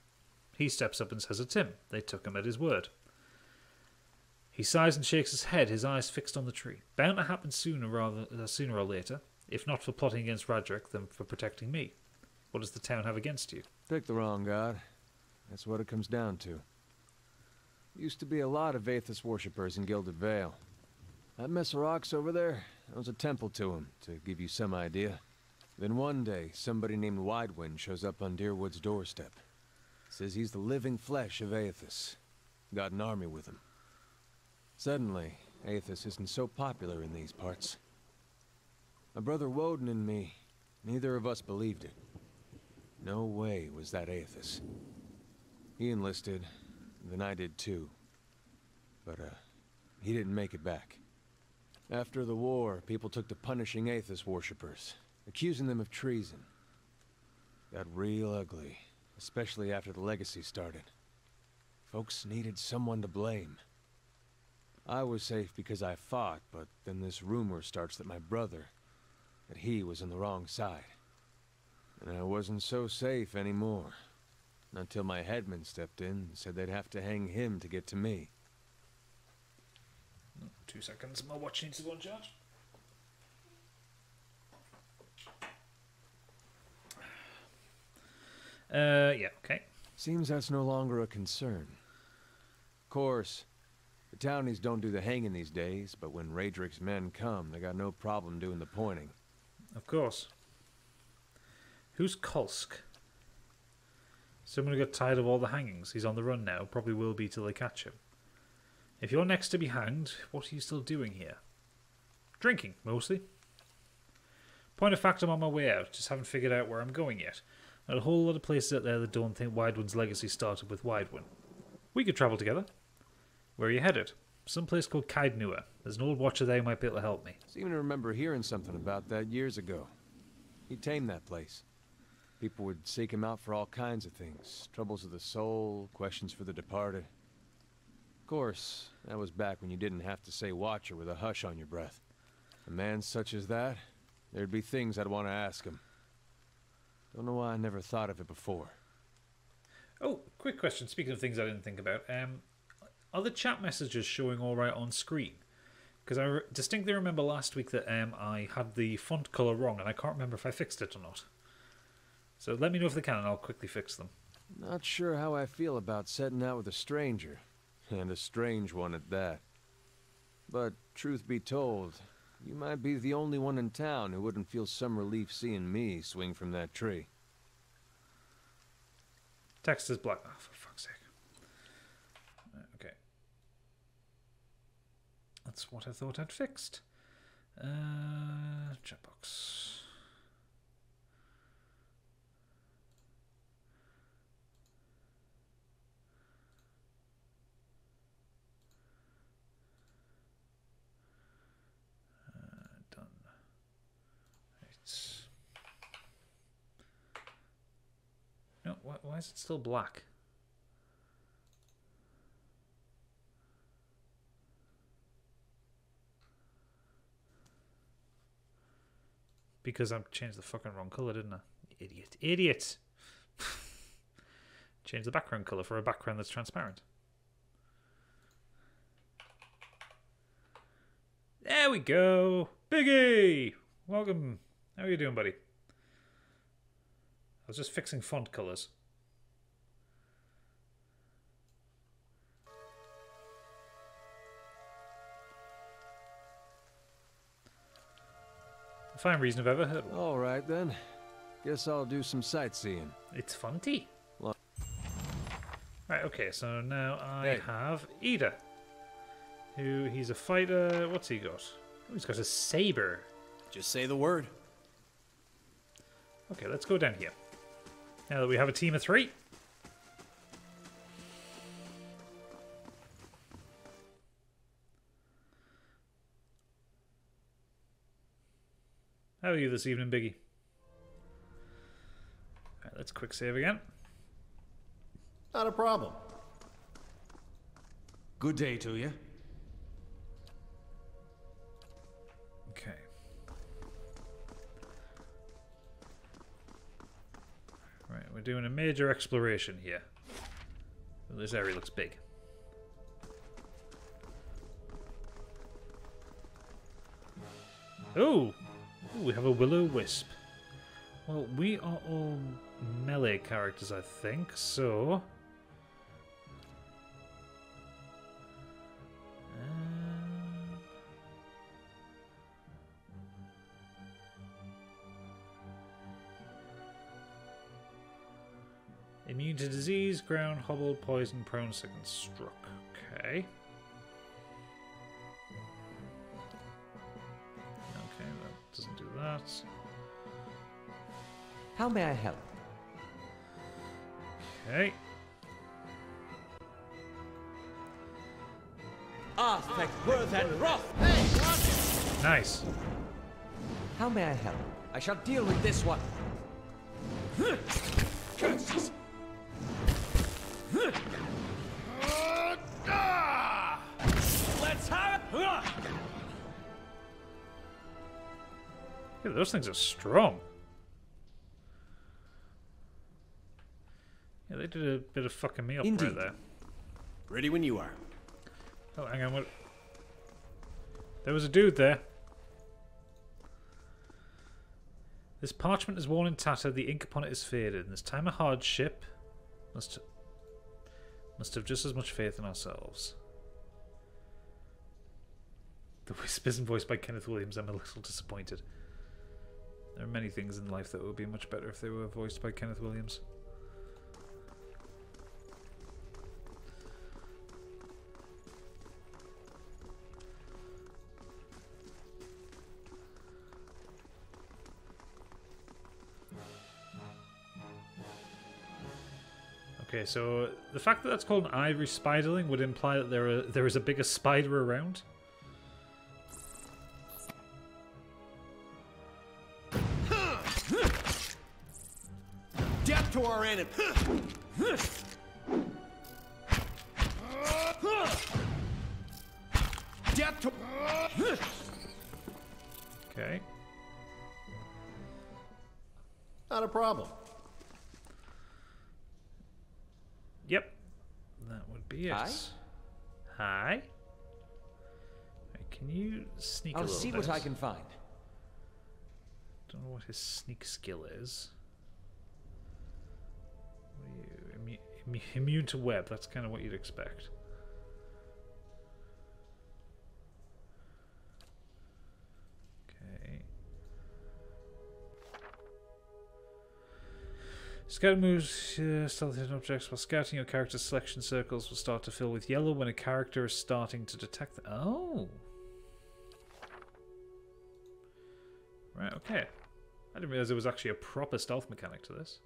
Speaker 1: he steps up and says it's him. They took him at his word. He sighs and shakes his head, his eyes fixed on the tree. Bound to happen sooner or later, if not for plotting against Radric, then for protecting me. What does the town have against you?
Speaker 2: Pick the wrong god. That's what it comes down to. Used to be a lot of Aethys worshippers in Gilded Vale. That mess of rocks over there, there was a temple to him, to give you some idea. Then one day, somebody named Widewind shows up on Deerwood's doorstep. Says he's the living flesh of Aethys. Got an army with him. Suddenly, Aethys isn't so popular in these parts. My brother Woden and me, neither of us believed it. No way was that Aethys. He enlisted, then I did too. But, he didn't make it back. After the war, people took to punishing Aethys worshippers, accusing them of treason. Got real ugly, especially after the legacy started. Folks needed someone to blame. I was safe because I fought, but then this rumor starts that my brother, that he was on the wrong side. And I wasn't so safe anymore. Until my headman stepped in and said they'd have to hang him to get to me.
Speaker 1: 2 seconds, my watch needs to go on charge. Yeah, okay.
Speaker 2: Seems that's no longer a concern. Of course, the townies don't do the hanging these days, but when Radric's men come, they got no problem doing the pointing.
Speaker 1: Of course. Who's Kolsk? Someone who got tired of all the hangings. He's on the run now. Probably will be till they catch him. If you're next to be hanged, what are you still doing here? Drinking, mostly. Point of fact, I'm on my way out. Just haven't figured out where I'm going yet. There are a whole lot of places out there that don't think Widewind's legacy started with Widewind. We could travel together. Where are you headed? Some place called Kaidnua. There's an old watcher there who might be able to help me.
Speaker 2: Seem to remember hearing something about that years ago. He tamed that place. People would seek him out for all kinds of things. Troubles of the soul, questions for the departed. course, that was back when you didn't have to say Watcher with a hush on your breath. A man such as that, there'd be things I'd want to ask him. Don't know why I never thought of it before.
Speaker 1: Oh, quick question. Speaking of things I didn't think about, are the chat messages showing all right on screen? Because I distinctly remember last week that I had the font color wrong, and I can't remember if I fixed it or not. So let me know if they can, and I'll quickly fix them.
Speaker 2: Not sure how I feel about setting out with a stranger, and a strange one at that. But truth be told, you might be the only one in town who wouldn't feel some relief seeing me swing from that tree.
Speaker 1: Text is black. Oh, for fuck's sake. Okay. That's what I thought I'd fixed. Chat box. Done. Right. No, why is it still black? Because I've changed the fucking wrong colour, didn't I? Idiot. Idiot! Change the background colour for a background that's transparent. There we go! Biggie! Welcome. How are you doing, buddy? I was just fixing font colours. A fine reason I've ever heard one.
Speaker 2: All right, then. Guess I'll do some sightseeing.
Speaker 1: It's funty.
Speaker 2: Well-
Speaker 1: Right, okay, so now I have Ida. He's a fighter. What's he got? Oh, he's got a saber.
Speaker 4: Just say the word.
Speaker 1: Okay, let's go down here. Now that we have a team of 3. How are you this evening, Biggie? Alright, let's quick save again.
Speaker 6: Not a problem.
Speaker 4: Good day to you.
Speaker 1: Okay. Right, we're doing a major exploration here. Well, this area looks big. Oh! Ooh, we have a will-o-wisp. Well, we are all melee characters, I think, so... Immune to disease, ground, hobbled, poison, prone, sick, and struck. Okay. Okay, that doesn't do that.
Speaker 2: How may I help?
Speaker 1: Okay.
Speaker 2: Aspect, worth, and wrath!
Speaker 1: Nice.
Speaker 2: How may I help? I shall deal with this one. Curses!
Speaker 4: Let's have it!
Speaker 1: Yeah, those things are strong. Yeah, they did a bit of fucking me up right
Speaker 2: Indeed.
Speaker 1: there.
Speaker 4: Ready when you are.
Speaker 1: Oh, hang on, what? There was a dude there. This parchment is worn and tattered, the ink upon it is faded. In this time of hardship, must have just as much faith in ourselves. The Wisp isn't voiced by Kenneth Williams. I'm a little disappointed. There are many things in life that would be much better if they were voiced by Kenneth Williams. Okay, so the fact that that's called an ivory spiderling would imply that there is a bigger spider around.
Speaker 4: Death to our enemy! to...
Speaker 1: Okay.
Speaker 6: Not a problem.
Speaker 1: Yep. That would be it.
Speaker 2: Hi?
Speaker 1: Hi? Right, can you sneak a
Speaker 2: I'll
Speaker 1: little
Speaker 2: see
Speaker 1: bit?
Speaker 2: what I can find.
Speaker 1: Don't know what his sneak skill is. What are you? Immune to web. That's kind of what you'd expect. Okay. Scout moves stealth hidden objects. While scouting, your character's selection circles will start to fill with yellow when a character is starting to detect them. Oh! Right, okay. I didn't realize there was actually a proper stealth mechanic to this.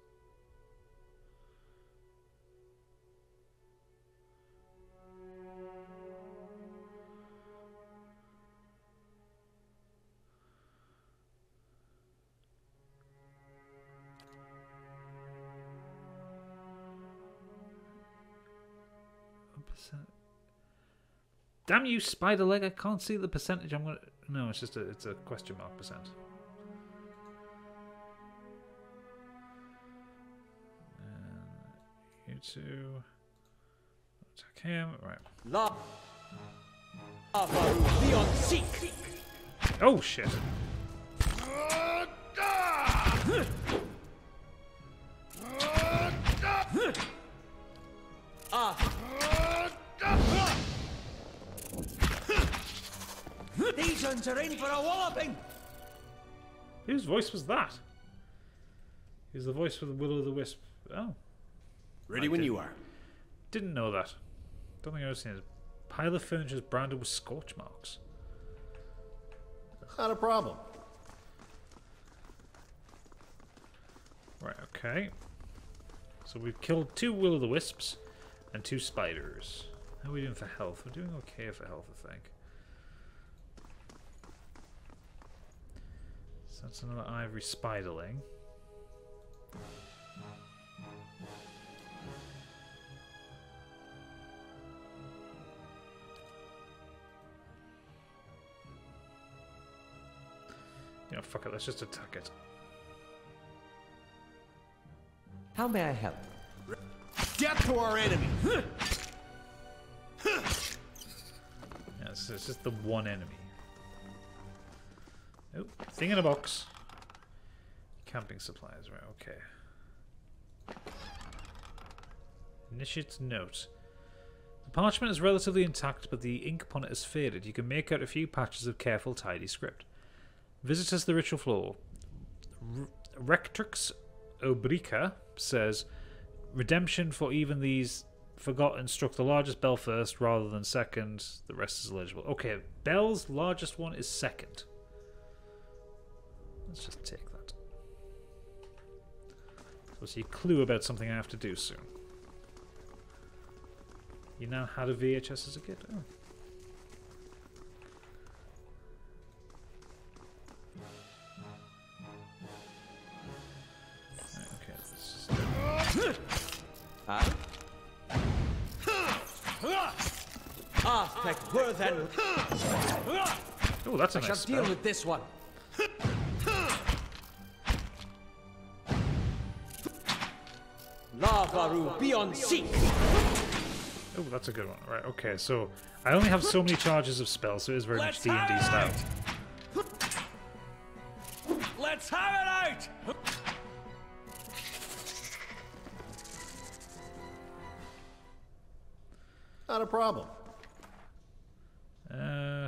Speaker 1: Damn you, spider leg! I can't see the percentage. I'm gonna. No, it's just it's a question mark percent. You two attack him. Right.
Speaker 2: Beyond seek.
Speaker 1: Oh shit!
Speaker 2: These ones are in for a walloping.
Speaker 1: Whose voice was that? Who's the voice for the Will-o'-the-Wisp? Oh.
Speaker 4: Ready when you are.
Speaker 1: Didn't know that. Don't think I've ever seen it. Pile of furniture is branded with scorch marks.
Speaker 6: Not a problem.
Speaker 1: Right, okay. So we've killed 2 Will-o'-the-Wisps and 2 spiders. How are we doing for health? We're doing okay for health, I think. So that's another ivory spiderling. You know, fuck it, let's just attack it.
Speaker 2: How may I help?
Speaker 4: Death to our enemy.
Speaker 1: Yeah, it's just the one enemy. Oh, thing in a box. Camping supplies, right, okay. Initiate's note. The parchment is relatively intact, but the ink upon it has faded. You can make out a few patches of careful, tidy script. Visitors to the ritual floor. Rectrix Obrica says, redemption for even these forgotten struck the largest bell first rather than second. The rest is illegible. Okay, Bell's largest one is second. Let's just take that. So see a clue about something I have to do soon. You now had a VHS as a kid? Oh. Right, okay, let's just...
Speaker 2: Huh? Aspect worth and
Speaker 1: Oh, that's a
Speaker 2: I
Speaker 1: nice
Speaker 2: shall
Speaker 1: spell.
Speaker 2: deal with this one. Lavaru beyond seek.
Speaker 1: Oh, that's a good one. Right, okay, so I only have so many charges of spells, so it is very much D&D style.
Speaker 4: Let's have it out!
Speaker 6: Not a problem.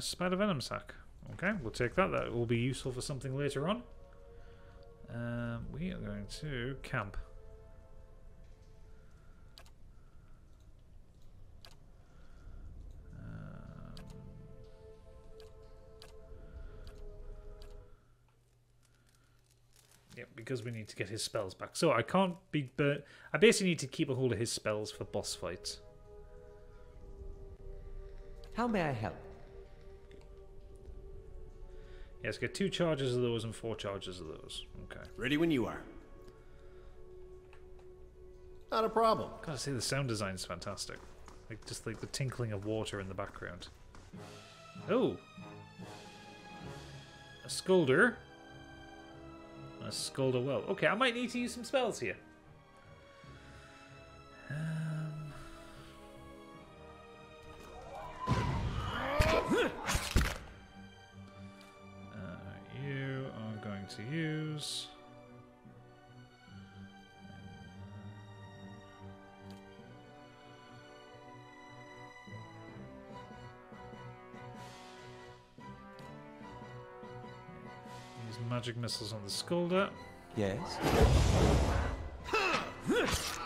Speaker 1: Spider venom sac. Okay, we'll take that. That will be useful for something later on. We are going to camp. Yeah, because we need to get his spells back. So I can't be burnt. I basically need to keep a hold of his spells for boss fights.
Speaker 2: How may I help?
Speaker 1: Yes, get 2 charges of those and 4 charges of those. Okay.
Speaker 4: Ready when you are.
Speaker 6: Not a problem.
Speaker 1: Gotta say, the sound design is fantastic. Like, just like the tinkling of water in the background. Oh. A Scolder. A Scolder well. Okay, I might need to use some spells here. You are going to use... use magic missiles on the Scolder.
Speaker 2: Yes?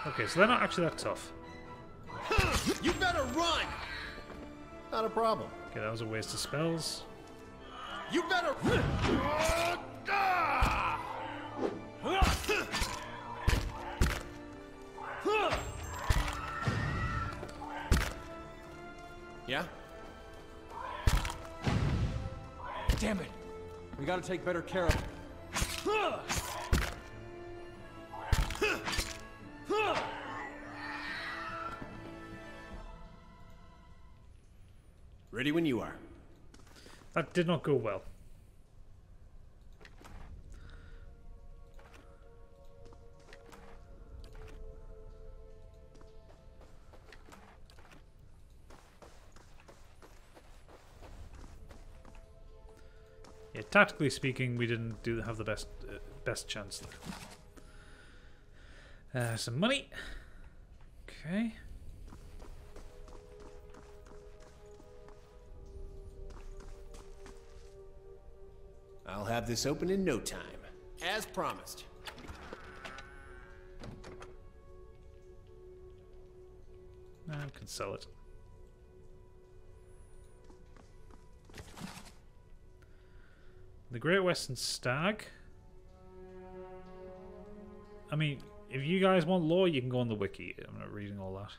Speaker 1: Okay, so they're not actually that tough.
Speaker 4: You better run!
Speaker 6: Not a problem.
Speaker 1: Okay, that was a waste of spells.
Speaker 4: You better...
Speaker 2: Yeah? Damn it! We gotta take better care of him.
Speaker 4: Ready when you are.
Speaker 1: That did not go well. Yeah, tactically speaking, we didn't have the best chance there. Some money. Okay.
Speaker 4: I'll have this open in no time. As promised.
Speaker 1: I can sell it. The Great Western Stag. I mean, if you guys want lore, you can go on the wiki. I'm not reading all that.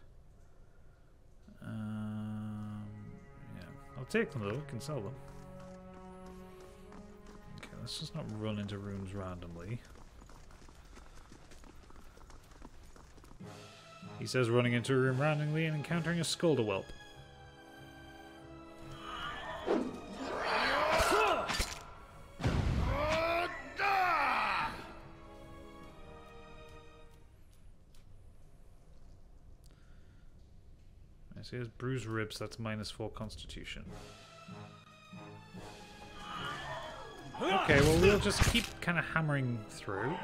Speaker 1: Yeah, I'll take them though. We can sell them. Okay, let's just not run into rooms randomly. He says running into a room randomly and encountering a Scolder whelp. So he has bruised ribs, that's -4 constitution. Okay, well we'll just keep kind of hammering through.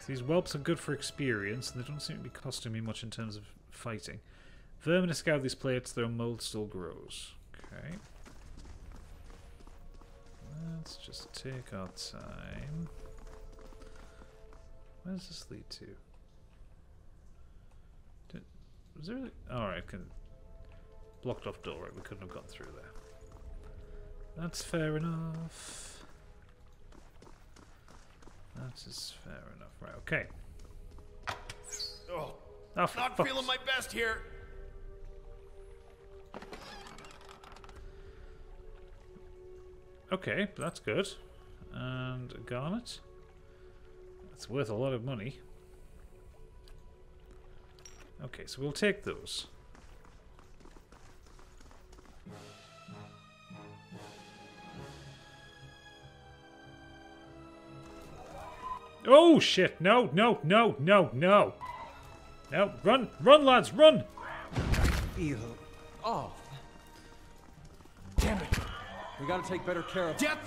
Speaker 1: These whelps are good for experience, and they don't seem to be costing me much in terms of fighting. Vermin to scour these plates, their mold still grows. Okay. Let's just take our time. Where does this lead to? Was there... Alright, blocked off door, right? We couldn't have gotten through there. That's fair enough. That is fair enough. Right, okay.
Speaker 4: Oh,
Speaker 1: Oh,
Speaker 4: not feeling my best here.
Speaker 1: Okay, that's good. And a garnet. That's worth a lot of money. Okay, so we'll take those. Oh shit! No, no, no, no, no! No, run! Run, lads, run!
Speaker 2: Feel off. Damn it! We gotta take better care of
Speaker 4: Death!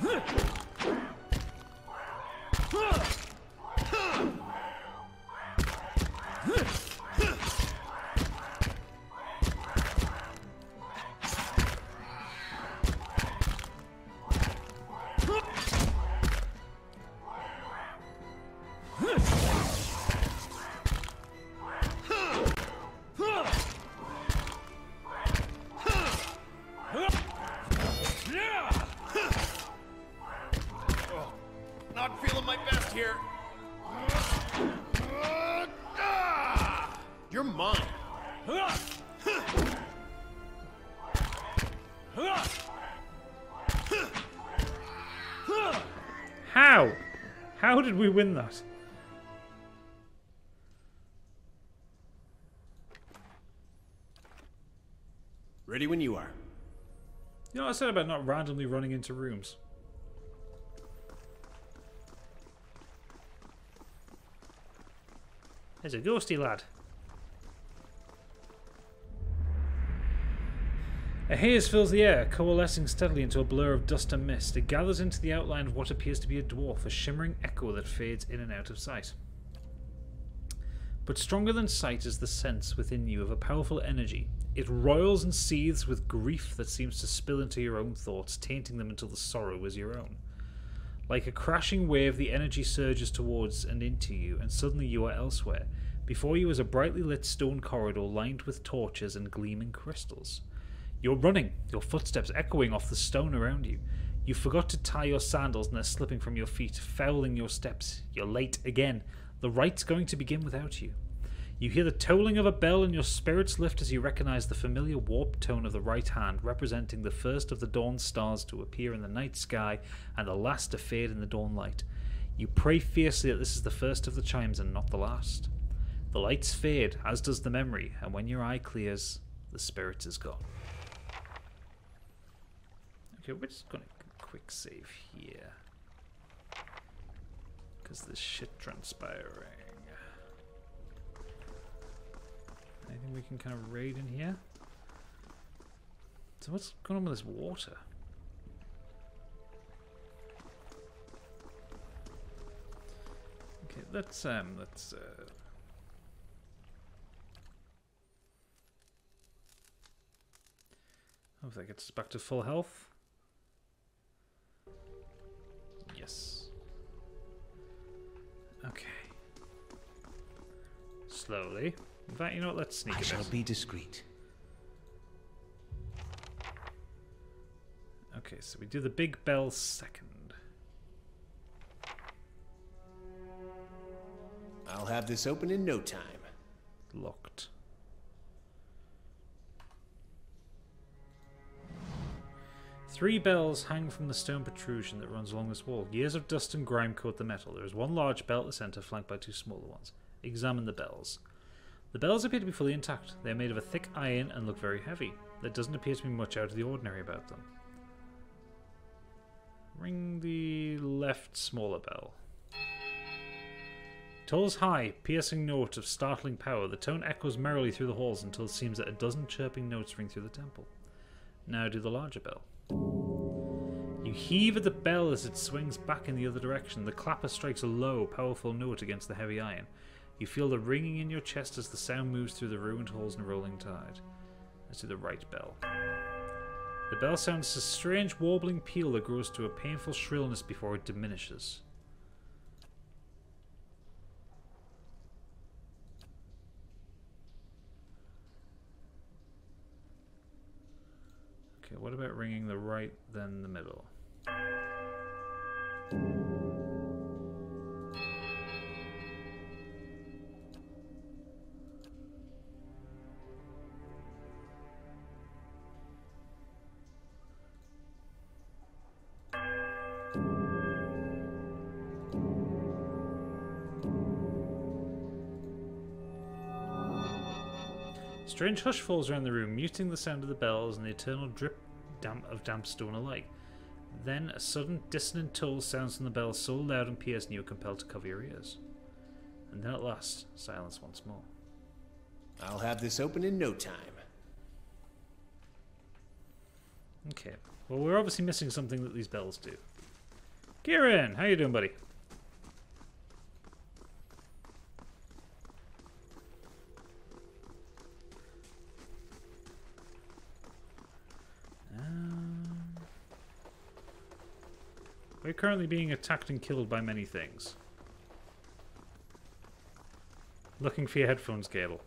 Speaker 4: Not feeling my best here. You're mine.
Speaker 1: How? How did we win that?
Speaker 4: Ready when you are.
Speaker 1: You know what I said about not randomly running into rooms? There's a ghosty lad. A haze fills the air, coalescing steadily into a blur of dust and mist. It gathers into the outline of what appears to be a dwarf, a shimmering echo that fades in and out of sight. But stronger than sight is the sense within you of a powerful energy. It roils and seethes with grief that seems to spill into your own thoughts, tainting them until the sorrow is your own. Like a crashing wave, the energy surges towards and into you, and suddenly you are elsewhere. Before you is a brightly lit stone corridor lined with torches and gleaming crystals. You're running, your footsteps echoing off the stone around you. You forgot to tie your sandals and they're slipping from your feet, fouling your steps. You're late again. The right's going to begin without you. You hear the tolling of a bell and your spirits lift as you recognize the familiar warped tone of the right hand, representing the first of the dawn stars to appear in the night sky and the last to fade in the dawn light. You pray fiercely that this is the first of the chimes and not the last. The lights fade, as does the memory, and when your eye clears, the spirit is gone. Okay, we're just going to quick save here. Because there's shit transpiring. Anything we can kind of raid in here? So what's going on with this water? Okay, let's hope that gets us back to full health. Yes. Okay. Slowly. In fact, you know what? Let's sneak a bit.
Speaker 2: I shall be discreet.
Speaker 1: Okay, so we do the big bell second.
Speaker 4: I'll have this open in no time.
Speaker 1: Locked. Three bells hang from the stone protrusion that runs along this wall. Years of dust and grime coat the metal. There is one large bell at the centre, flanked by two smaller ones. Examine the bells. The bells appear to be fully intact. They are made of a thick iron and look very heavy. There doesn't appear to be much out of the ordinary about them. Ring the left smaller bell. Tolls high, piercing note of startling power. The tone echoes merrily through the halls until it seems that a dozen chirping notes ring through the temple. Now do the larger bell. You heave at the bell as it swings back in the other direction. The clapper strikes a low, powerful note against the heavy iron. You feel the ringing in your chest as the sound moves through the ruined halls in a rolling tide. Let's do the right bell. The bell sounds a strange warbling peal that grows to a painful shrillness before it diminishes. Okay, what about ringing the right, then the middle? Strange hush falls around the room, muting the sound of the bells and the eternal drip of damp stone alike. Then a sudden dissonant toll sounds from the bells so loud and piercing you are compelled to cover your ears. And then at last, silence once more.
Speaker 4: I'll have this open in no time.
Speaker 1: Okay, well we're obviously missing something that these bells do. Kieran, how you doing, buddy? We're currently being attacked and killed by many things. Looking for your headphones cable.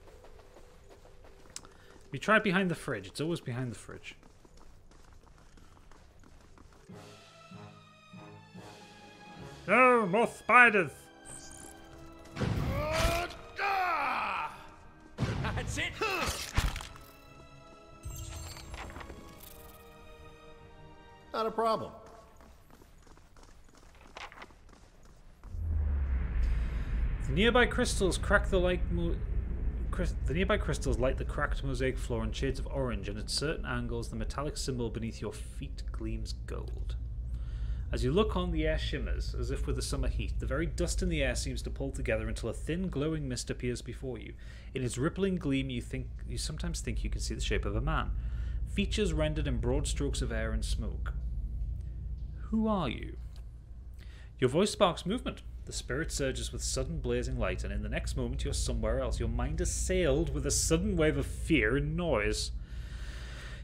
Speaker 1: We tried behind the fridge. It's always behind the fridge. No, more spiders!
Speaker 2: That's it!
Speaker 6: Not a problem.
Speaker 1: The nearby crystals crack the The nearby crystals light the cracked mosaic floor in shades of orange, and at certain angles the metallic symbol beneath your feet gleams gold. As you look on, the air shimmers, as if with the summer heat. The very dust in the air seems to pull together until a thin, glowing mist appears before you. In its rippling gleam, you sometimes think you can see the shape of a man. Features rendered in broad strokes of air and smoke. Who are you? Your voice sparks movement. The spirit surges with sudden blazing light, and in the next moment you're somewhere else. Your mind assailed with a sudden wave of fear and noise.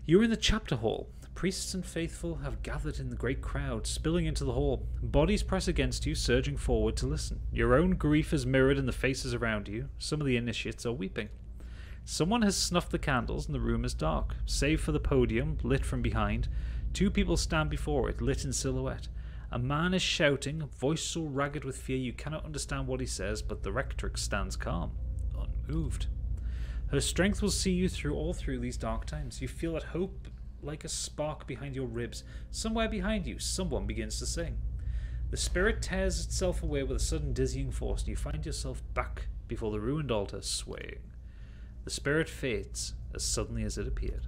Speaker 1: You're in the chapter hall. Priests and faithful have gathered in the great crowd, spilling into the hall. Bodies press against you, surging forward to listen. Your own grief is mirrored in the faces around you. Some of the initiates are weeping. Someone has snuffed the candles and the room is dark. Save for the podium, lit from behind, 2 people stand before it, lit in silhouette. A man is shouting, voice so ragged with fear you cannot understand what he says, but the rectrix stands calm, unmoved. Her strength will see you all through these dark times. You feel that hope like a spark behind your ribs. Somewhere behind you, someone begins to sing. The spirit tears itself away with a sudden dizzying force, and you find yourself back before the ruined altar, swaying. The spirit fades as suddenly as it appeared.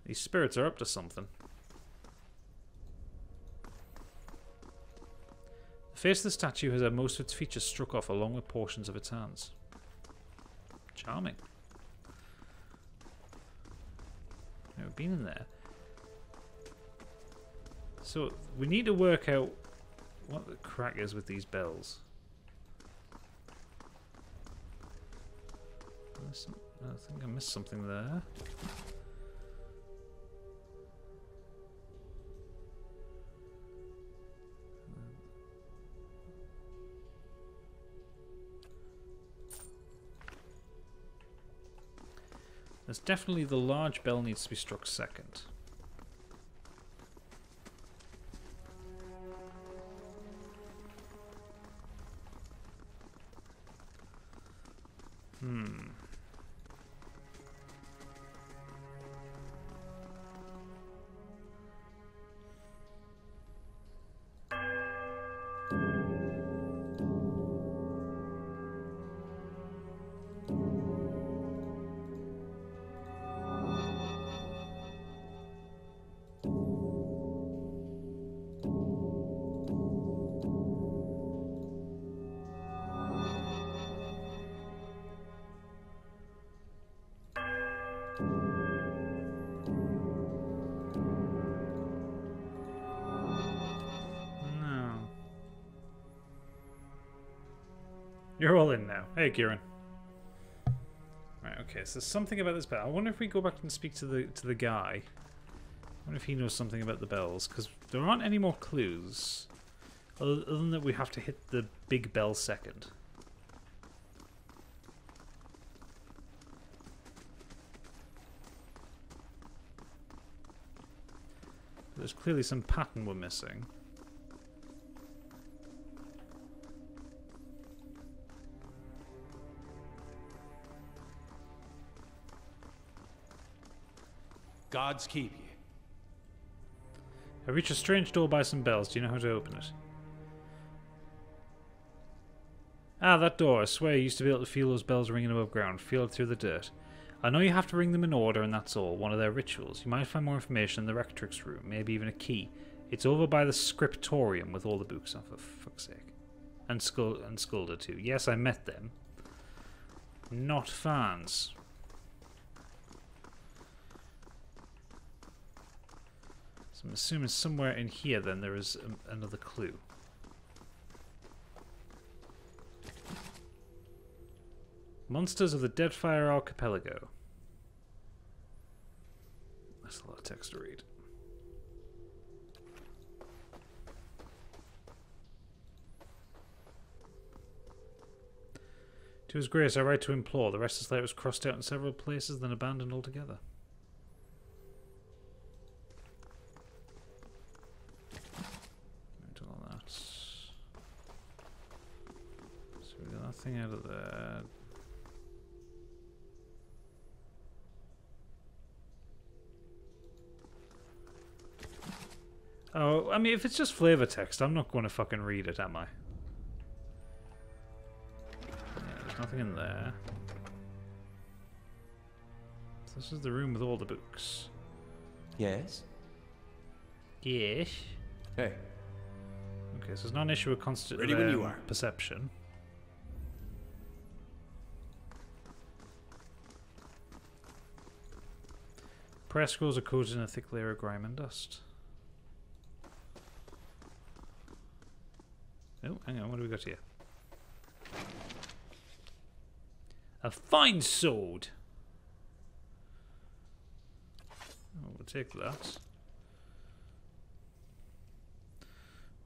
Speaker 1: These spirits are up to something. The face of the statue has had most of its features struck off along with portions of its hands. Charming. Never been in there. So we need to work out what the crack is with these bells. I think I missed something there. There's definitely the large bell needs to be struck second. You're all in now. Hey, Kieran. Right, okay, so something about this bell. I wonder if we go back and speak to the guy. I wonder if he knows something about the bells, because there aren't any more clues. Other than that we have to hit the big bell second. There's clearly some pattern we're missing.
Speaker 7: Gods keep you.
Speaker 1: I reach a strange door by some bells. Do you know how to open it? Ah, that door. I swear you used to be able to feel those bells ringing above ground. Feel it through the dirt. I know you have to ring them in order, and that's all. One of their rituals. You might find more information in the rectrix room. Maybe even a key. It's over by the scriptorium with all the books on, for fuck's sake. And Skulda too. Yes, I met them. Not fans. So I'm assuming somewhere in here then there is another clue. Monsters of the Deadfire Archipelago. That's a lot of text to read. To His Grace, I write to implore. The rest of the letter was crossed out in several places, then abandoned altogether. All that. So we got nothing out of there. Oh, I mean, if it's just flavor text, I'm not going to fucking read it, am I? Nothing in there. So this is the room with all the books.
Speaker 2: Yes?
Speaker 1: Yes.
Speaker 2: Hey.
Speaker 1: Okay, so it's not an issue of constant
Speaker 4: Ready when you are.
Speaker 1: perception. Prayer scrolls are coated in a thick layer of grime and dust. Oh, hang on, what do we got here? A fine sword! Oh, we'll take that.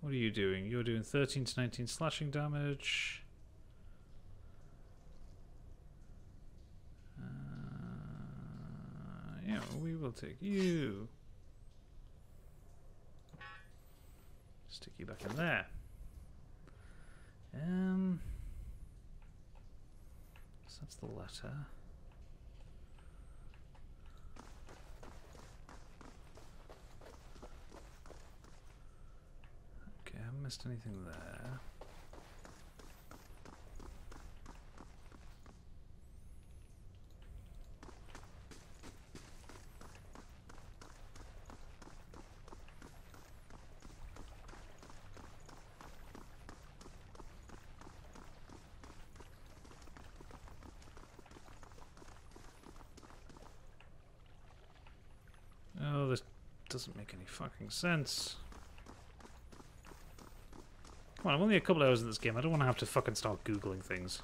Speaker 1: What are you doing? You're doing 13 to 19 slashing damage. Yeah, we will take you. Stick you back in there. So that's the letter. Okay, I haven't missed anything there. Oh, this doesn't make any fucking sense. Come on, I'm only a couple hours in this game. I don't want to have to fucking start Googling things.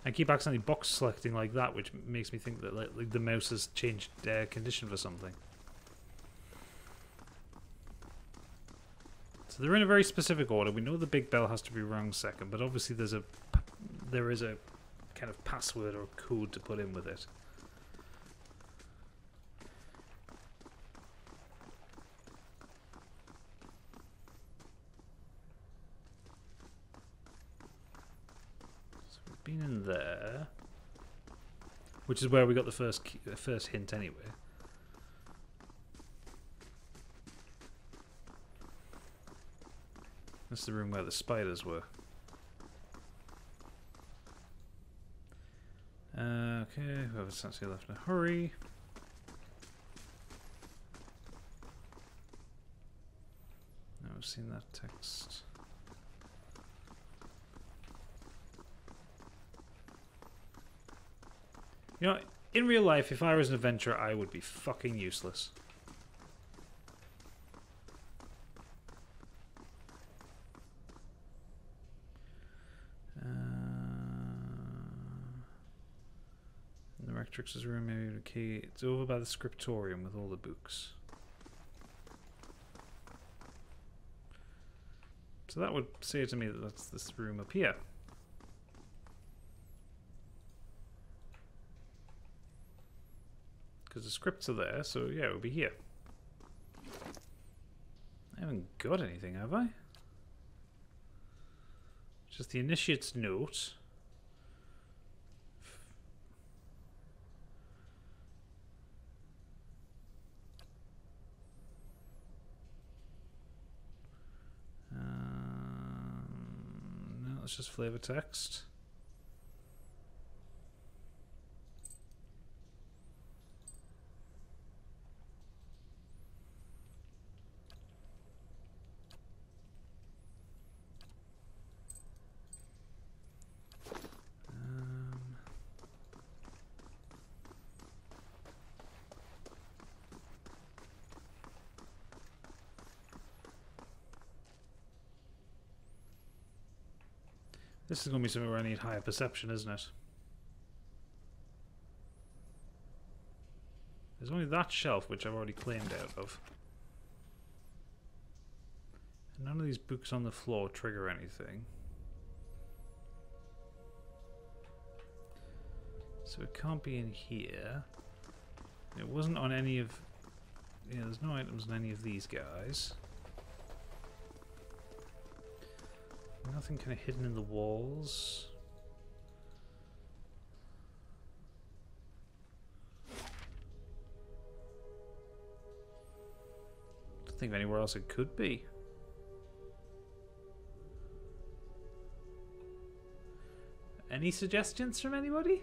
Speaker 1: I keep accidentally box selecting like that, which makes me think that like the mouse has changed condition for something. So they're in a very specific order. We know the big bell has to be rung second, but obviously there is a kind of password or code to put in with it. So we've been in there, which is where we got the first hint anyway. This is the room where the spiders were. Okay, whoever's essentially left in a hurry. Now we've seen that text. You know, in real life, if I was an adventurer, I would be fucking useless. Rectrix's room, maybe the key. It's over by the scriptorium with all the books. So that would say to me that that's this room up here. Because the scripts are there, so yeah, it would be here. I haven't got anything, have I? Just the initiate's note. No, it's just flavor text. This is going to be something where I need higher perception, isn't it? There's only that shelf, which I've already claimed out of. And none of these books on the floor trigger anything. So it can't be in here. It wasn't on any of... Yeah, there's no items on any of these guys. Nothing kind of hidden in the walls. think of anywhere else it could be. Any suggestions from anybody?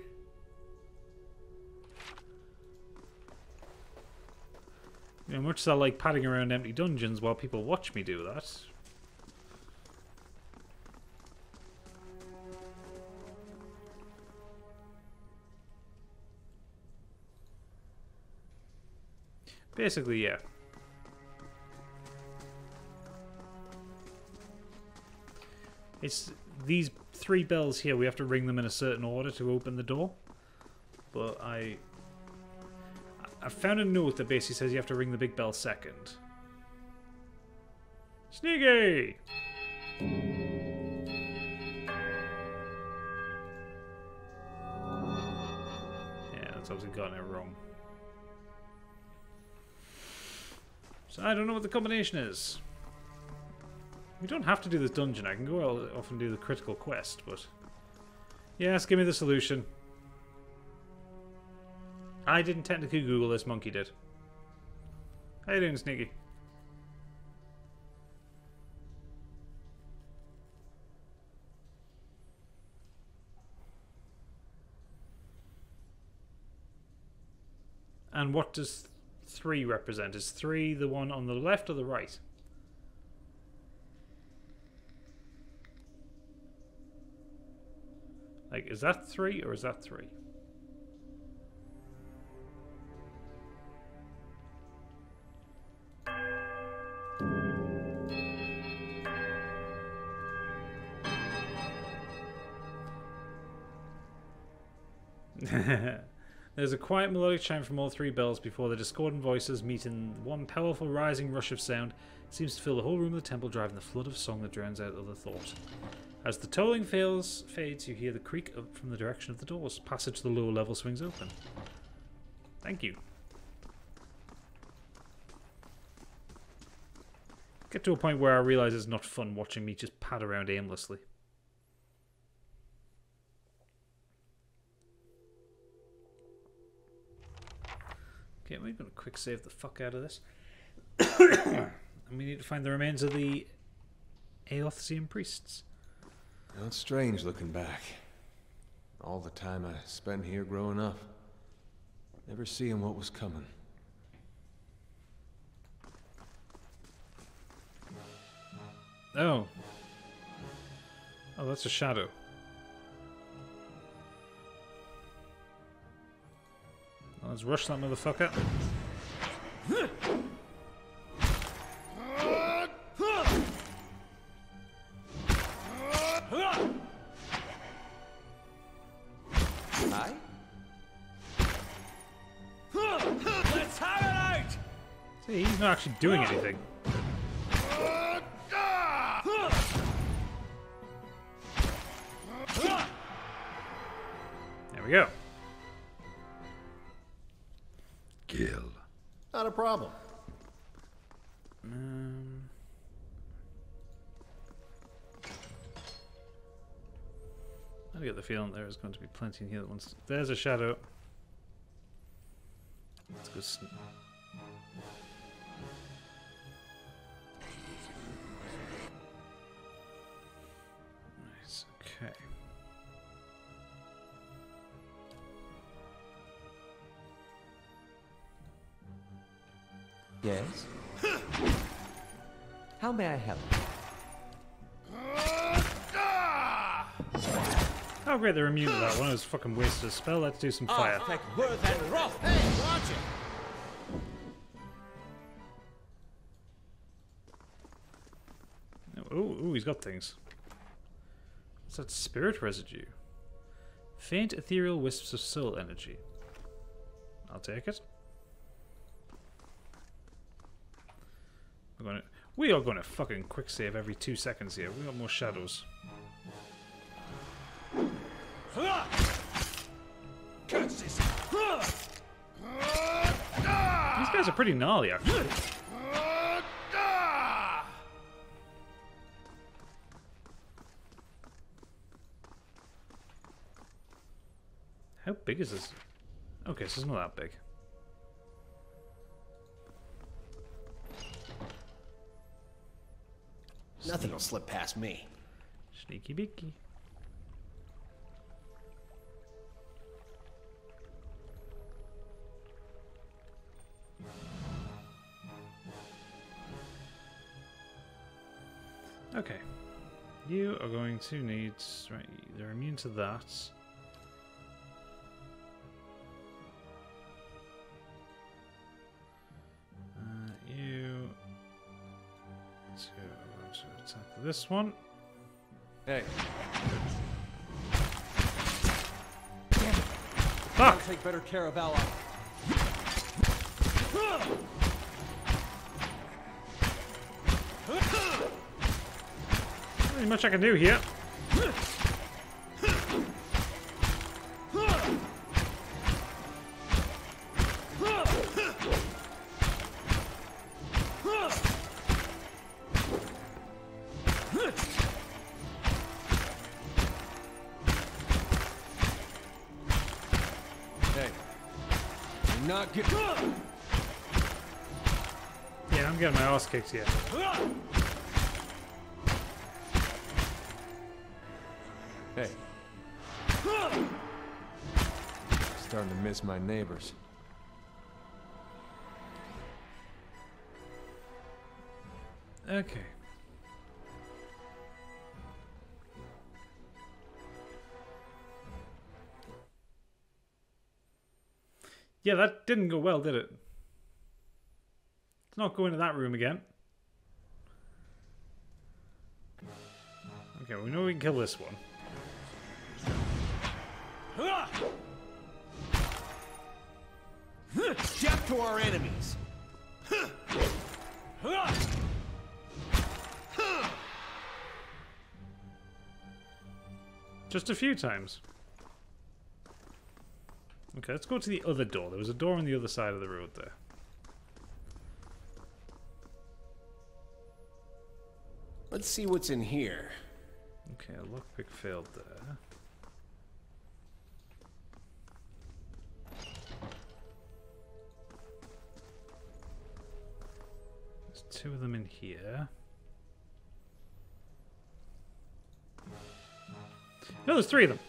Speaker 1: You know, much as I like padding around empty dungeons while people watch me do that. Basically, yeah. It's these 3 bells here, we have to ring them in a certain order to open the door. But I found a note that basically says you have to ring the big bell second. Sneaky! Yeah, that's obviously gotten it wrong. So I don't know what the combination is. We don't have to do this dungeon. I can go off and do the critical quest, but... Yes, give me the solution. I didn't technically Google this, Monkey did. How you doing, Sneaky? And what does 3 represent? Is 3 the one on the left or the right? Like, is that 3 or is that 3? There's a quiet melodic chime from all 3 bells before the discordant voices meet in one powerful rising rush of sound. It seems to fill the whole room of the temple, driving the flood of song that drowns out other thought. As the tolling fades, you hear the creak up from the direction of the doors. Passage to the lower level swings open. Thank you. Get to a point where I realise it's not fun watching me just pad around aimlessly. Okay, we're going to quick save the fuck out of this. And we need to find the remains of the Aothsian priests.
Speaker 2: Well, it's strange looking back. All the time I spent here growing up. Never seeing what was coming.
Speaker 1: Oh. Oh, that's a shadow. Well, let's rush that motherfucker.
Speaker 2: Hi? Let's have it out!
Speaker 1: See, he's not actually doing anything. There we go.
Speaker 6: Kill. Not a problem.
Speaker 1: I get the feeling there is going to be plenty in here that wants. There's a shadow. Let's go. Nice. Okay.
Speaker 2: Yes? How may I help?
Speaker 1: Oh great, they're immune to that one. It was fucking wasted a spell. Let's do some fire.
Speaker 4: Hey, watch it.
Speaker 1: Ooh, he's got things. What's that? Spirit residue. Faint ethereal wisps of soul energy. I'll take it. We are gonna fucking quick save every 2 seconds here. We got more shadows. These guys are pretty gnarly, actually. How big is this? Okay, so it's not that big.
Speaker 4: Nothing will slip past me.
Speaker 1: Sneaky beaky. Okay. You are going to need... Right, they're immune to that. You... Let's go on to attack this one.
Speaker 2: Hey.
Speaker 1: Fuck!
Speaker 2: I'll take better care of Ella.
Speaker 1: Not much I can do here.
Speaker 2: Hey. You're not get.
Speaker 1: Yeah, I'm getting my ass kicked here.
Speaker 2: Hey. Starting to miss my neighbors.
Speaker 1: Okay. Yeah, that didn't go well, did it? Let's not go into that room again. Okay, we know we can kill this one.
Speaker 4: Death to our enemies!
Speaker 1: Just a few times. Okay, let's go to the other door. There was a door on the other side of the road there.
Speaker 4: Let's see what's in here.
Speaker 1: Okay, a lockpick failed there. There's two of them in here. No, there's three of them.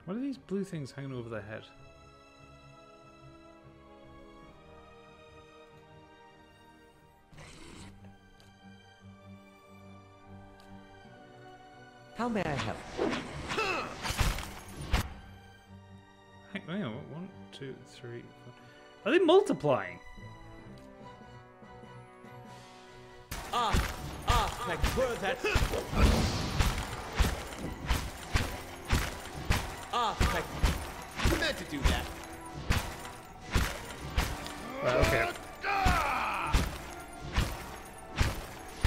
Speaker 1: What are these blue things hanging over their head?
Speaker 2: How may I help?
Speaker 1: Hang on, 1, 2, 3, 4. Are they multiplying?
Speaker 2: Like word that.
Speaker 4: You meant to do that.
Speaker 1: Right, okay.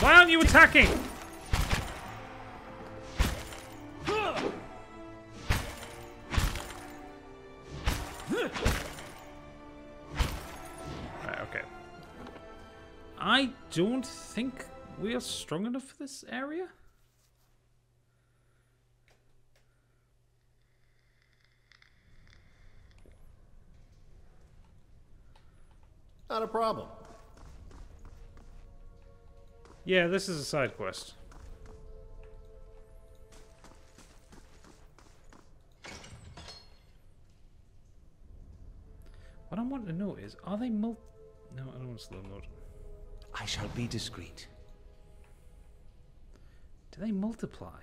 Speaker 1: Why aren't you attacking? Right, okay. I don't think we are strong enough for this area.
Speaker 6: Not a problem.
Speaker 1: Yeah, this is a side quest. What I want to know is, are they No, I don't want slow mode.
Speaker 2: I shall be discreet.
Speaker 1: Do they multiply?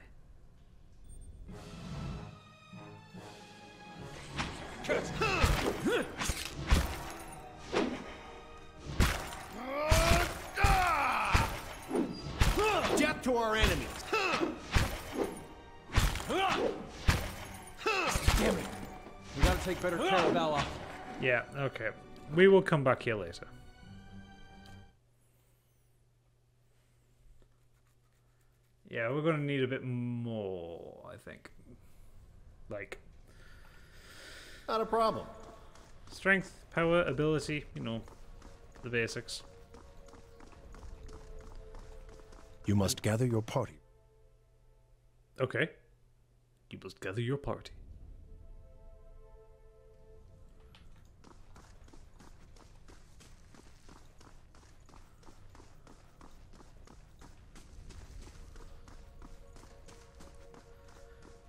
Speaker 4: Death to our enemies!
Speaker 2: Damn it! We gotta take better care of Ella.
Speaker 1: Yeah, okay. We will come back here later. Yeah, we're going to need a bit more, I think. Like,
Speaker 6: Not a problem.
Speaker 1: strength, power, ability, you know, the basics.
Speaker 8: You must gather your party.
Speaker 1: Okay. You must gather your party.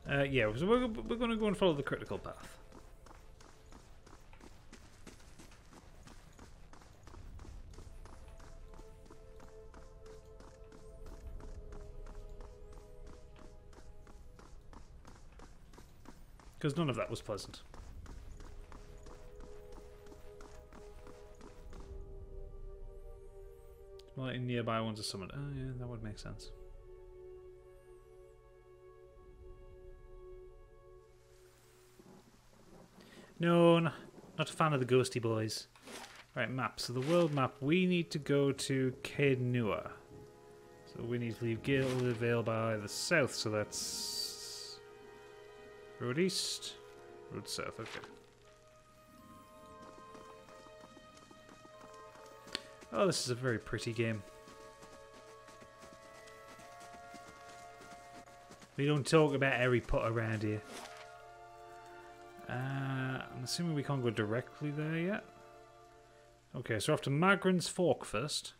Speaker 1: Yeah, so we're going to go and follow the critical path. Because none of that was pleasant. Well, in nearby ones are summoned. Oh yeah, that would make sense. No, not a fan of the ghosty boys. Right, map. So the world map, we need to go to Kenua. So we need to leave Gilded Vale by the south, so that's... Road east, road south, okay. Oh, this is a very pretty game. We don't talk about Harry Potter around here. I'm assuming we can't go directly there yet. Okay, so after Magrin's Fork first.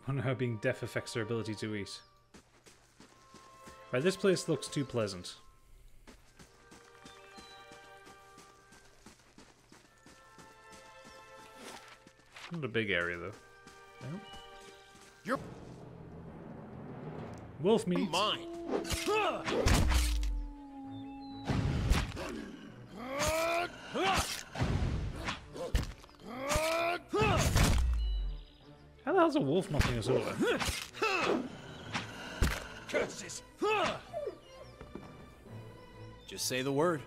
Speaker 1: Wonder how being deaf affects their ability to eat. Right, this place looks too pleasant. Not a big area though. Nope.
Speaker 4: You're
Speaker 1: wolf meat.
Speaker 4: mine.
Speaker 1: How the hell's a wolf knocking us over?
Speaker 4: Curses. Just say the word.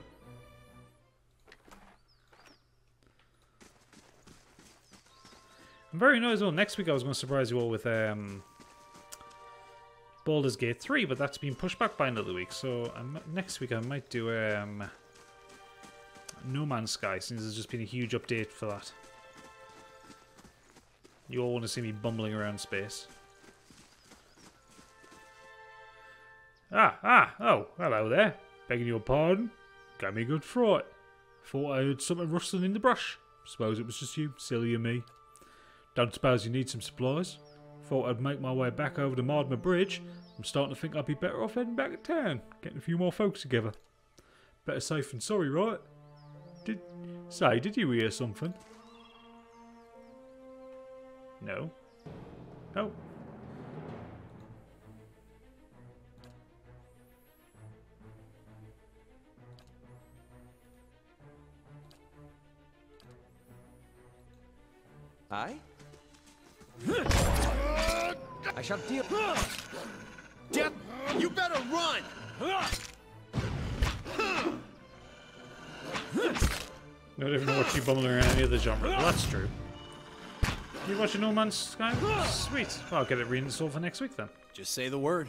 Speaker 1: I'm very annoyed as well. Next week I was going to surprise you all with Baldur's Gate 3, but that's been pushed back by another week. So next week I might do No Man's Sky, since there's just been a huge update for that. You all want to see me bumbling around space. Oh, hello there. Begging your pardon. Gave me a good fright. Thought I heard something rustling in the brush. Suppose it was just you, silly of me. Don't suppose you need some supplies. Thought I'd make my way back over to Mardmer Bridge. I'm starting to think I'd be better off heading back to town, getting a few more folks together. Better safe than sorry, right? Did you hear something? No. Oh.
Speaker 2: I shall deal.
Speaker 4: Death, you better run.
Speaker 1: Don't even know what you bumbling around any other genre. Well, that's true. You watching No Man's Sky? Sweet. Well, I'll get it reinstalled for next week then.
Speaker 4: Just say the word.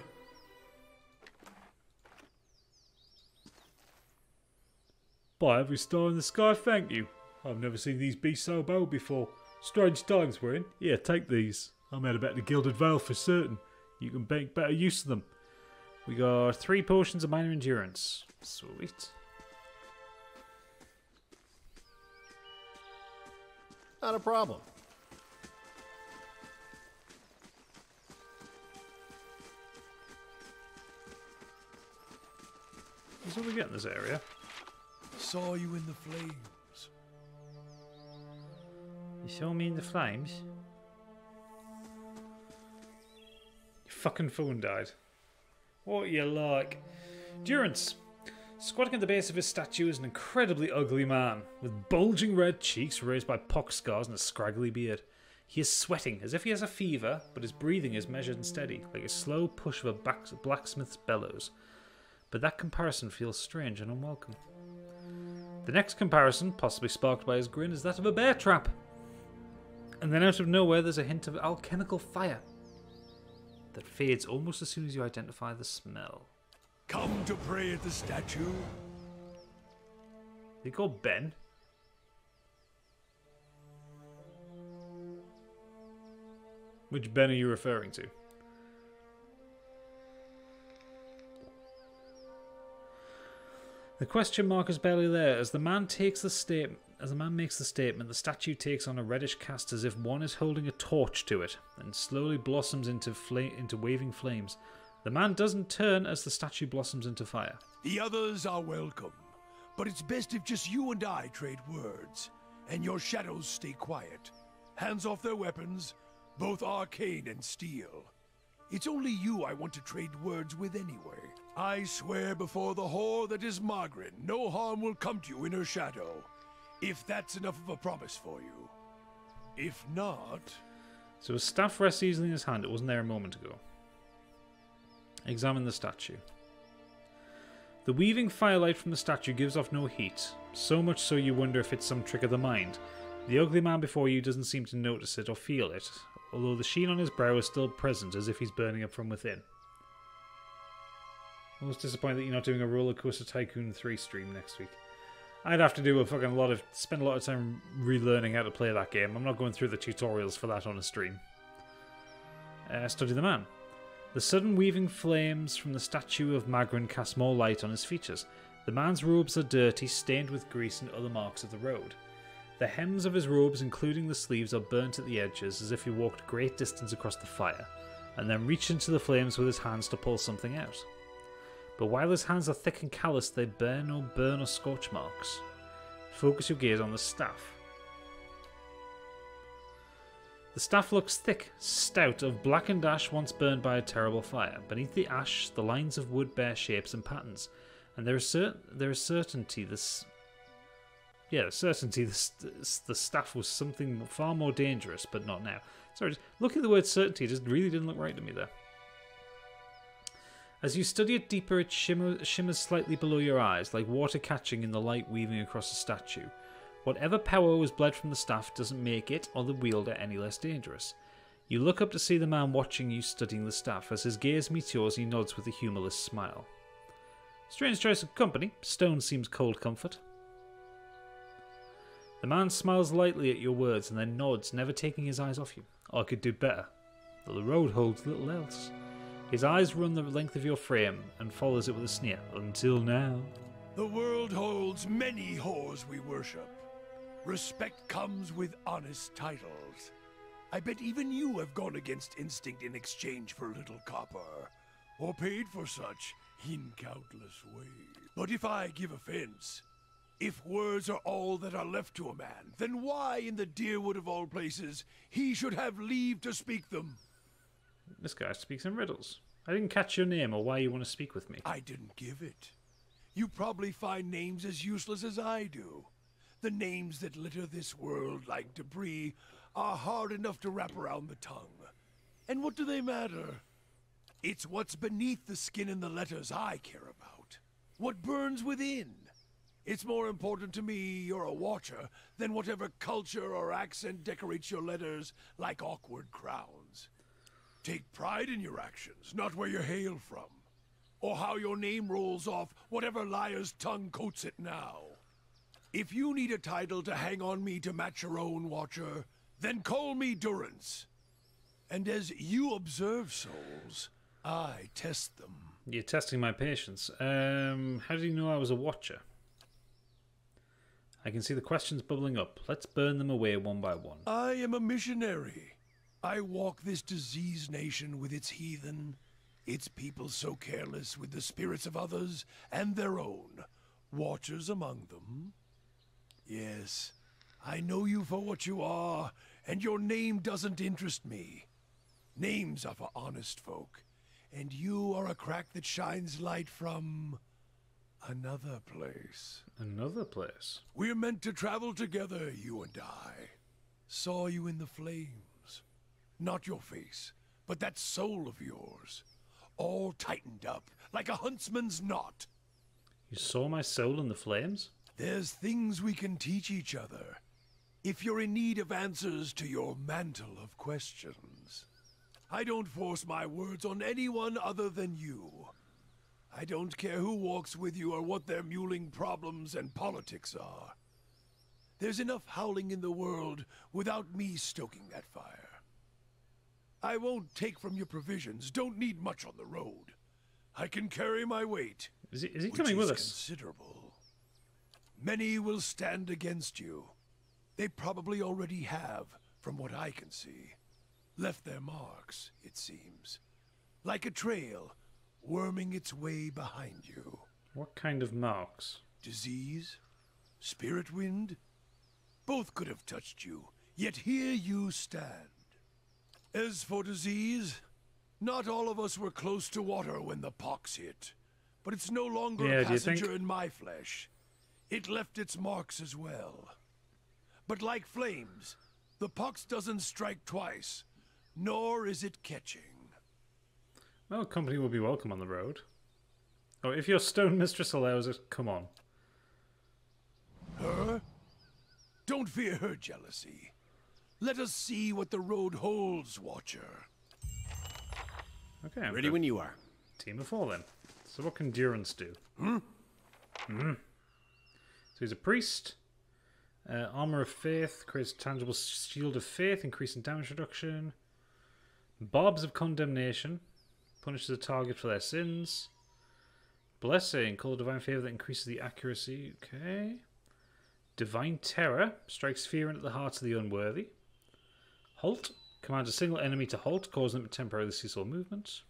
Speaker 1: By every star in the sky, thank you. I've never seen these beasts so bold before. Strange times we're in. Here, take these. I'm headed back to Gilded Vale for certain. You can make better use of them. We got 3 potions of minor endurance. Sweet.
Speaker 6: Not a problem.
Speaker 1: So what we get in this area?
Speaker 8: Saw you in the flames.
Speaker 1: You saw me in the flames? Your fucking phone died. What you like? Durance. Squatting at the base of his statue is an incredibly ugly man, with bulging red cheeks raised by pox scars and a scraggly beard. He is sweating, as if he has a fever, but his breathing is measured and steady, like a slow push of a blacksmith's bellows. But that comparison feels strange and unwelcome. The next comparison, possibly sparked by his grin, is that of a bear trap. And then out of nowhere there's a hint of alchemical fire that fades almost as soon as you identify the smell.
Speaker 8: Come to pray at the statue.
Speaker 1: They call Ben. Which Ben are you referring to? The question mark is barely there. As the man makes the statement, the statue takes on a reddish cast as if one is holding a torch to it, and slowly blossoms into waving flames. The man doesn't turn as the statue blossoms into fire.
Speaker 8: The others are welcome, but it's best if just you and I trade words, and your shadows stay quiet. Hands off their weapons, both arcane and steel. It's only you I want to trade words with anyway. I swear before the whore that is Margaret, no harm will come to you in her shadow. If that's enough of a promise for you. If not...
Speaker 1: So a staff rests easily in his hand. It wasn't there a moment ago. Examine the statue. The weaving firelight from the statue gives off no heat, so much so you wonder if it's some trick of the mind. The ugly man before you doesn't seem to notice it or feel it, although the sheen on his brow is still present as if he's burning up from within. I was disappointed that you're not doing a Roller Coaster Tycoon 3 stream next week. I'd have to do spend a lot of time relearning how to play that game. I'm not going through the tutorials for that on a stream. Study the man. The sudden weaving flames from the statue of Magrin cast more light on his features. The man's robes are dirty, stained with grease and other marks of the road. The hems of his robes, including the sleeves, are burnt at the edges as if he walked a great distance across the fire, and then reached into the flames with his hands to pull something out. But while his hands are thick and calloused, they bear no burn or scorch marks. Focus your gaze on the staff. The staff looks thick, stout, of blackened ash once burned by a terrible fire. Beneath the ash, the lines of wood bear shapes and patterns, and there is certainty the staff was something far more dangerous, but not now. Sorry, just looking at the word certainty, it just really didn't look right to me there. As you study it deeper, it shimmers slightly below your eyes, like water catching in the light weaving across the statue. Whatever power was bled from the staff doesn't make it or the wielder any less dangerous. You look up to see the man watching you studying the staff. As his gaze meets yours, he nods with a humourless smile. Strange choice of company. Stone seems cold comfort. The man smiles lightly at your words and then nods, never taking his eyes off you. I could do better, though the road holds little else. His eyes run the length of your frame and follows it with a sneer. Until now.
Speaker 8: The world holds many whores we worship. Respect comes with honest titles. I bet even you have gone against instinct in exchange for a little copper, or paid for such in countless ways. But if I give offense, if words are all that are left to a man, then why in the Deerwood of all places he should have leave to speak them?
Speaker 1: This guy speaks in riddles. I didn't catch your name or why you want to speak with me.
Speaker 8: I didn't give it. You probably find names as useless as I do. The names that litter this world like debris are hard enough to wrap around the tongue. And what do they matter? It's what's beneath the skin and the letters I care about. What burns within. It's more important to me you're a watcher than whatever culture or accent decorates your letters like awkward crowns. Take pride in your actions, not where you hail from. Or how your name rolls off whatever liar's tongue coats it now. If you need a title to hang on me to match your own, Watcher, then call me Durance. And as you observe souls, I test them.
Speaker 1: You're testing my patience. How did you know I was a Watcher? I can see the questions bubbling up. Let's burn them away one by one.
Speaker 8: I am a missionary. I walk this diseased nation with its heathen, its people so careless with the spirits of others and their own, Watchers among them. Yes, I know you for what you are, and your name doesn't interest me. Names are for honest folk, and you are a crack that shines light from another place.
Speaker 1: Another place?
Speaker 8: We're meant to travel together, you and I. Saw you in the flames. Not your face, but that soul of yours. All tightened up, like a huntsman's knot.
Speaker 1: You saw my soul in the flames?
Speaker 8: There's things we can teach each other, if you're in need of answers to your mantle of questions. I don't force my words on anyone other than you. I don't care who walks with you or what their mewling problems and politics are. There's enough howling in the world without me stoking that fire. I won't take from your provisions. Don't need much on the road. I can carry my weight.
Speaker 1: Is he
Speaker 8: which
Speaker 1: coming with
Speaker 8: is
Speaker 1: us?
Speaker 8: Considerable. Many will stand against you. They probably already have, from what I can see. Left their marks, it seems. Like a trail, worming its way behind you.
Speaker 1: What kind of marks?
Speaker 8: Disease? Spirit wind? Both could have touched you, yet here you stand. As for disease, not all of us were close to water when the pox hit. But it's no longer a passenger in my flesh. It left its marks as well. But like flames, the pox doesn't strike twice, nor is it catching.
Speaker 1: Well, company will be welcome on the road. Oh, if your stone mistress allows it, come on.
Speaker 8: Her? Don't fear her jealousy. Let us see what the road holds, Watcher.
Speaker 1: Okay.
Speaker 4: Ready when you are.
Speaker 1: Team of 4 then. So what can Durance do? So he's a priest. Armor of Faith creates a tangible shield of faith, increasing damage reduction. Barbs of Condemnation punishes a target for their sins. Blessing, call a divine favor that increases the accuracy. Okay. Divine Terror strikes fear into the hearts of the unworthy. Halt commands a single enemy to halt, causing them to temporarily cease all movement.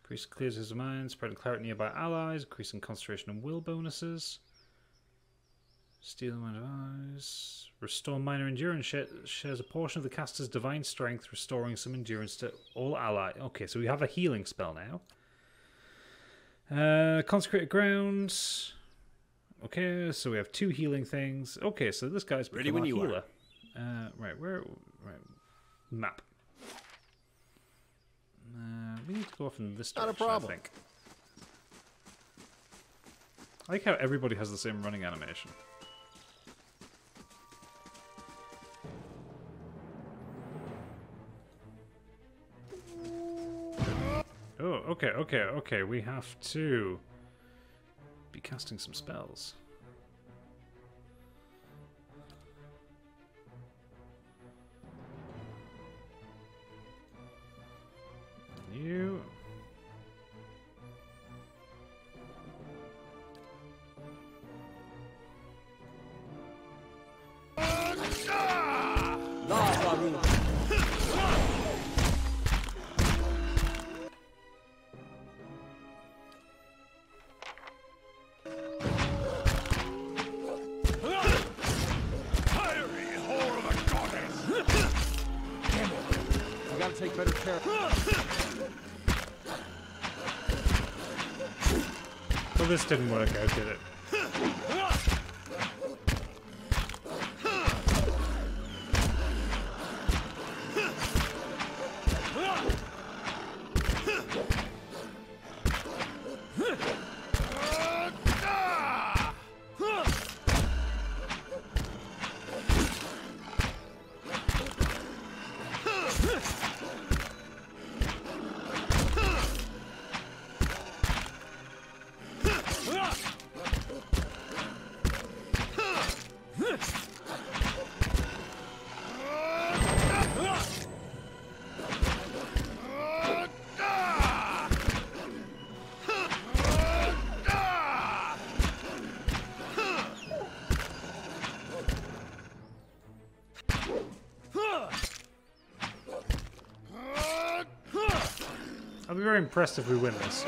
Speaker 1: Priest clears his mind, spreading clarity nearby allies, increasing concentration and will bonuses. Steal the mind of eyes. Restore minor endurance. Shares a portion of the caster's divine strength, restoring some endurance to all allies. Okay, so we have a healing spell now. Consecrated grounds. Okay, so we have 2 healing things. Okay, so this guy's
Speaker 4: ready
Speaker 1: become
Speaker 4: when
Speaker 1: our
Speaker 4: you
Speaker 1: healer.
Speaker 4: are.
Speaker 1: Right. Map. We need to go off in this direction,
Speaker 6: Not a problem.
Speaker 1: I think. I like how everybody has the same running animation. Oh, okay. We have to be casting some spells. You.
Speaker 2: Take better care.
Speaker 1: Well, this didn't work out, did it? I'll be very impressed if we win this.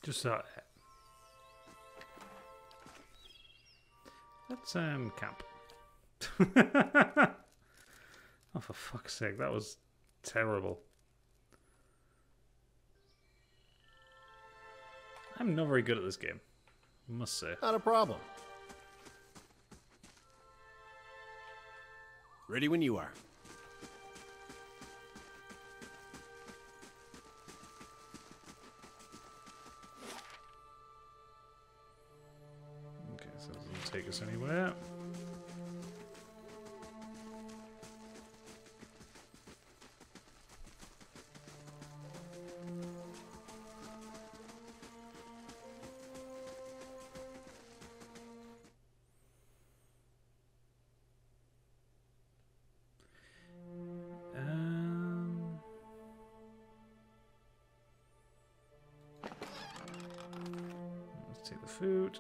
Speaker 1: Just that. Let's camp. Oh, for fuck's sake, that was terrible. I'm not very good at this game, I must say.
Speaker 6: Not a problem.
Speaker 4: Ready when you are.
Speaker 1: Okay, so there's take us anywhere. Let's take the food.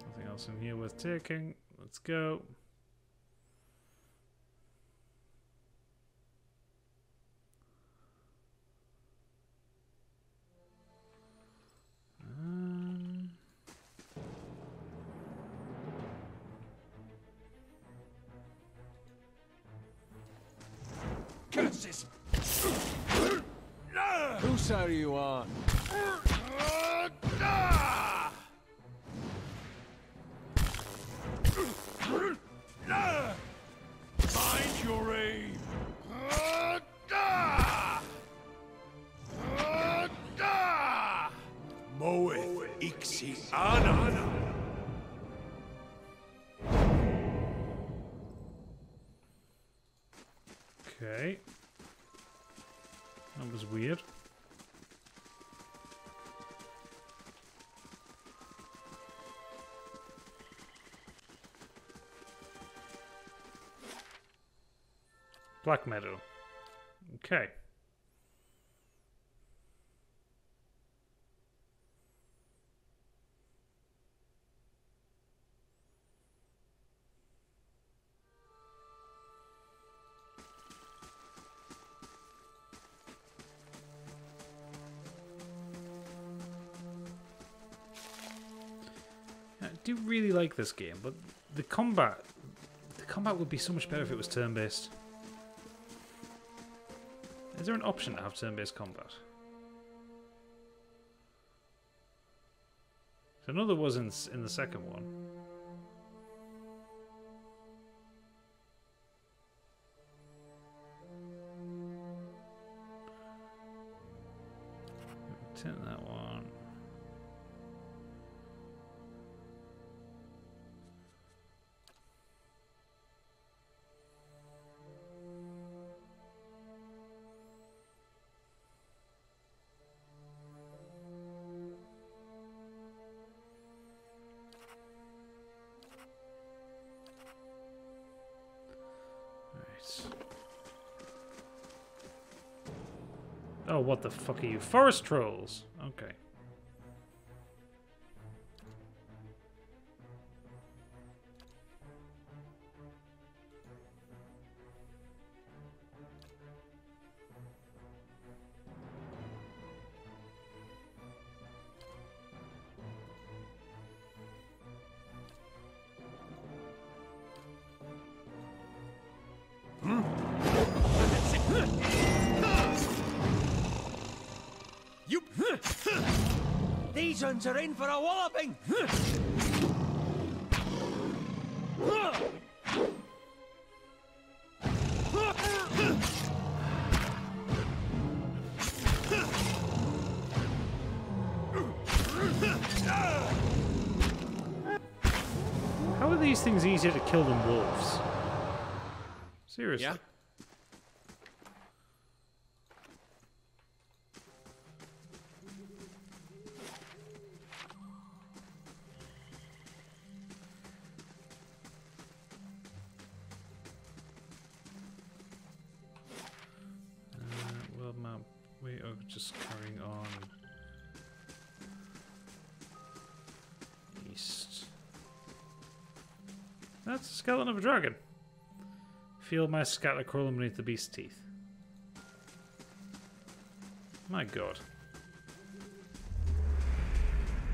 Speaker 1: Nothing else in here worth taking. Let's go.
Speaker 8: Curses!
Speaker 2: Whose side are you on?
Speaker 8: Mind your aim! Moeth ixi ana.
Speaker 1: Okay. That was weird. Black Meadow. Okay. I do really like this game, but the combat would be so much better if it was turn-based. Is there an option to have turn-based combat? So I know there was in the second one. Turn that one. Oh, what the fuck are you? Forest trolls! Okay.
Speaker 2: These ones are in for a walloping!
Speaker 1: How are these things easier to kill than wolves? Seriously.
Speaker 4: Yeah?
Speaker 1: World map. We are just carrying on east. That's a skeleton of a dragon. Feel my scatter crawling beneath the beast's teeth. My god.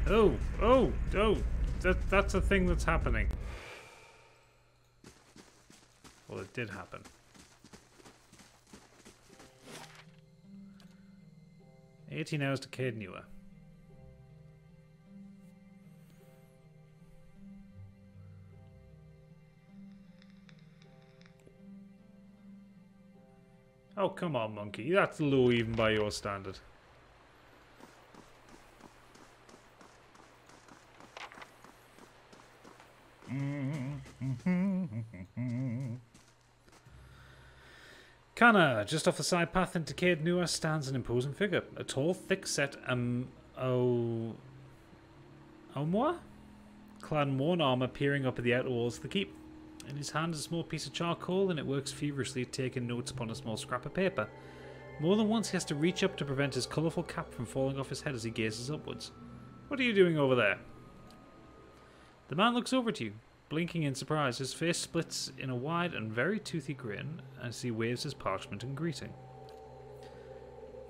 Speaker 1: Oh, oh, oh! That's a thing that's happening. Well, it did happen. "18 hours to Cade Newer." Oh, come on, monkey. That's low even by your standard. Kana, just off the side path into Cade Nua, stands an imposing figure. A tall, thick-set Omwa? Clad in worn armour, peering up at the outer walls of the keep. In his hand is a small piece of charcoal, and it works feverishly taking notes upon a small scrap of paper. More than once he has to reach up to prevent his colourful cap from falling off his head as he gazes upwards. What are you doing over there? The man looks over at you, blinking in surprise. His face splits in a wide and very toothy grin as he waves his parchment in greeting.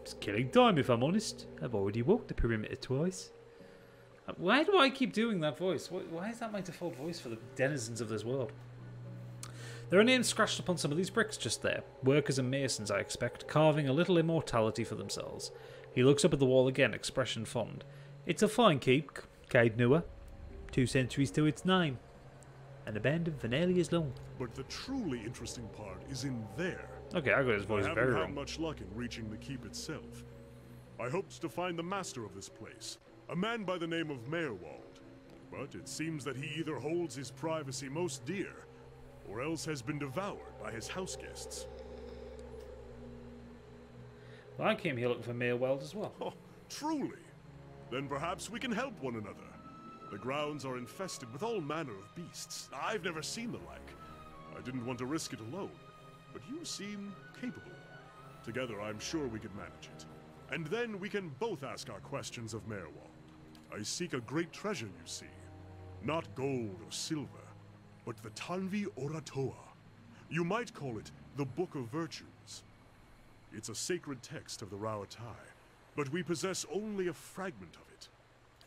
Speaker 1: It's killing time, if I'm honest. I've already walked the perimeter twice. Why do I keep doing that voice? Why is that my default voice for the denizens of this world? There are names scratched upon some of these bricks just there. Workers and masons, I expect, carving a little immortality for themselves. He looks up at the wall again, expression fond. It's a fine keep, Cade Nua. 2 centuries to its name. And abandoned for nearly as long.
Speaker 9: But the truly interesting part is in there.
Speaker 1: Okay, I got his voice very wrong.
Speaker 9: I haven't had much luck in reaching the keep itself. I hoped to find the master of this place, a man by the name of Meerwald. But it seems that he either holds his privacy most dear, or else has been devoured by his house guests.
Speaker 1: Well, I came here looking for Meerwald as well.
Speaker 9: Oh, truly? Then perhaps we can help one another. The grounds are infested with all manner of beasts. I've never seen the like. I didn't want to risk it alone, but you seem capable. Together, I'm sure we could manage it. And then we can both ask our questions of Meerwald. I seek a great treasure, you see. Not gold or silver, but the Tanvi Oratoa. You might call it the Book of Virtues. It's a sacred text of the Rauatai, but we possess only a fragment of it.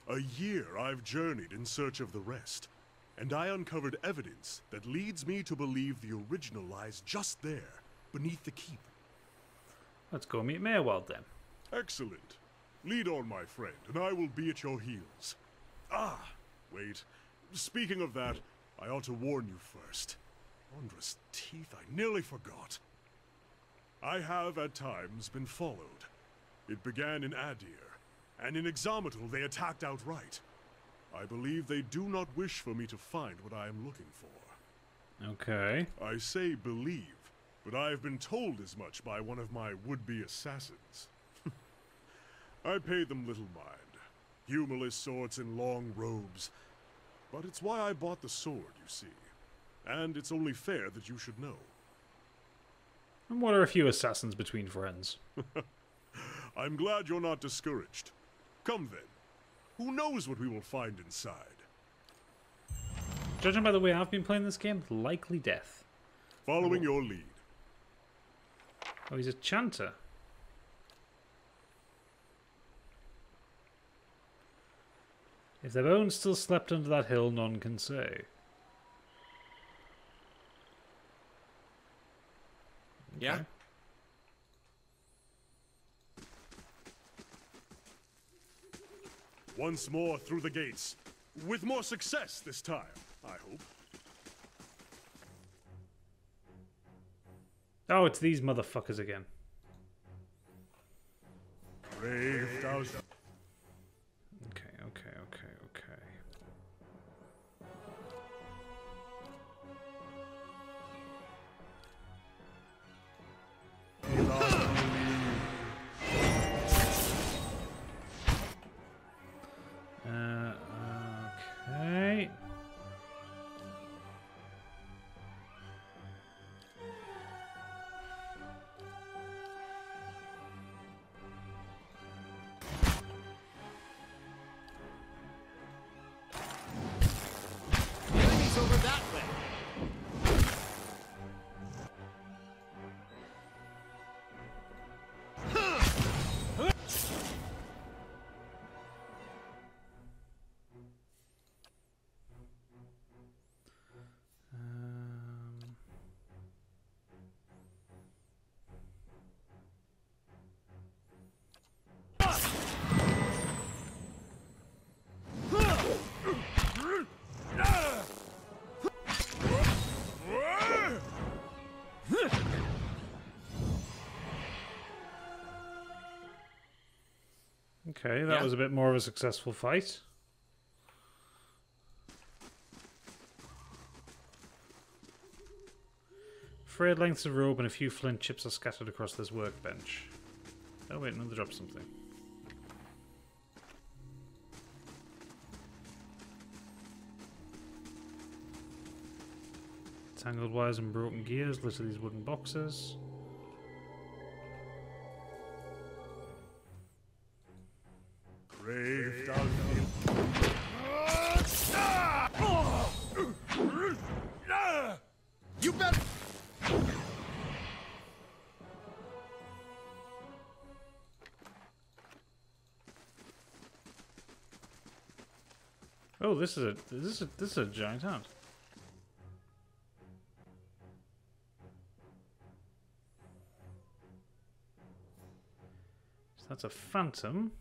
Speaker 9: A year I've journeyed in search of the rest, and I uncovered evidence that leads me to believe the original lies just there, beneath the keep.
Speaker 1: Let's go meet Meerwald then.
Speaker 9: Excellent. Lead on, my friend, and I will be at your heels. Ah, wait. Speaking of that, I ought to warn you first. Wondrous teeth, I nearly forgot. I have, at times, been followed. It began in Adir, and in Exometal they attacked outright. I believe they do not wish for me to find what I am looking for.
Speaker 1: Okay.
Speaker 9: I say believe, but I have been told as much by one of my would-be assassins. I pay them little mind. Humorless sorts in long robes. But it's why I bought the sword, you see. And it's only fair that you should know.
Speaker 1: And what are a few assassins between friends?
Speaker 9: I'm glad you're not discouraged. Come then. Who knows what we will find inside?
Speaker 1: Judging by the way I've been playing this game, likely death.
Speaker 9: Following your lead.
Speaker 1: Oh, he's a chanter. If their bones still slept under that hill, none can say.
Speaker 4: Yeah?
Speaker 1: Okay.
Speaker 9: Once more through the gates. With more success this time, I hope.
Speaker 1: Oh, it's these motherfuckers again.
Speaker 9: Brave thousand.
Speaker 1: Okay. Okay.
Speaker 4: The enemy's over that way.
Speaker 1: Okay, that was a bit more of a successful fight. frayed lengths of rope and a few flint chips are scattered across this workbench. Oh wait, no, they dropped something. Tangled wires and broken gears litter these wooden boxes.
Speaker 9: Grave down.
Speaker 8: You better.
Speaker 1: Oh, this is a giant ant. So that's a phantom.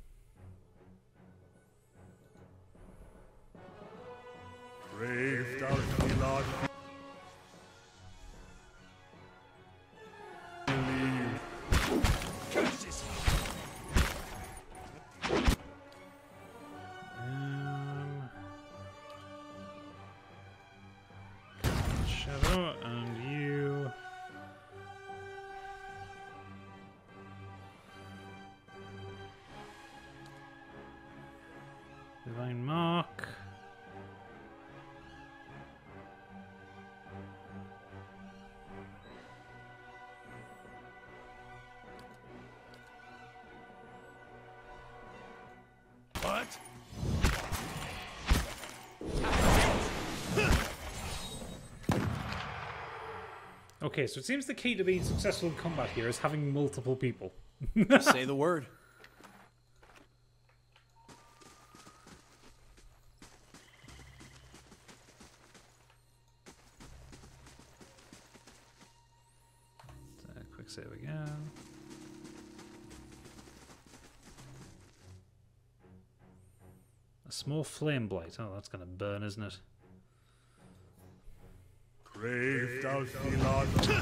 Speaker 9: Grave down, Hilarity.
Speaker 1: Shadow and you. Divine Mark.
Speaker 8: What?
Speaker 1: Okay, so it seems the key to being successful in combat here is having multiple people.
Speaker 4: Say the word.
Speaker 1: Quick save again. A small flame blight. Oh, that's going to burn, isn't it?
Speaker 9: Grave down, Hilarity.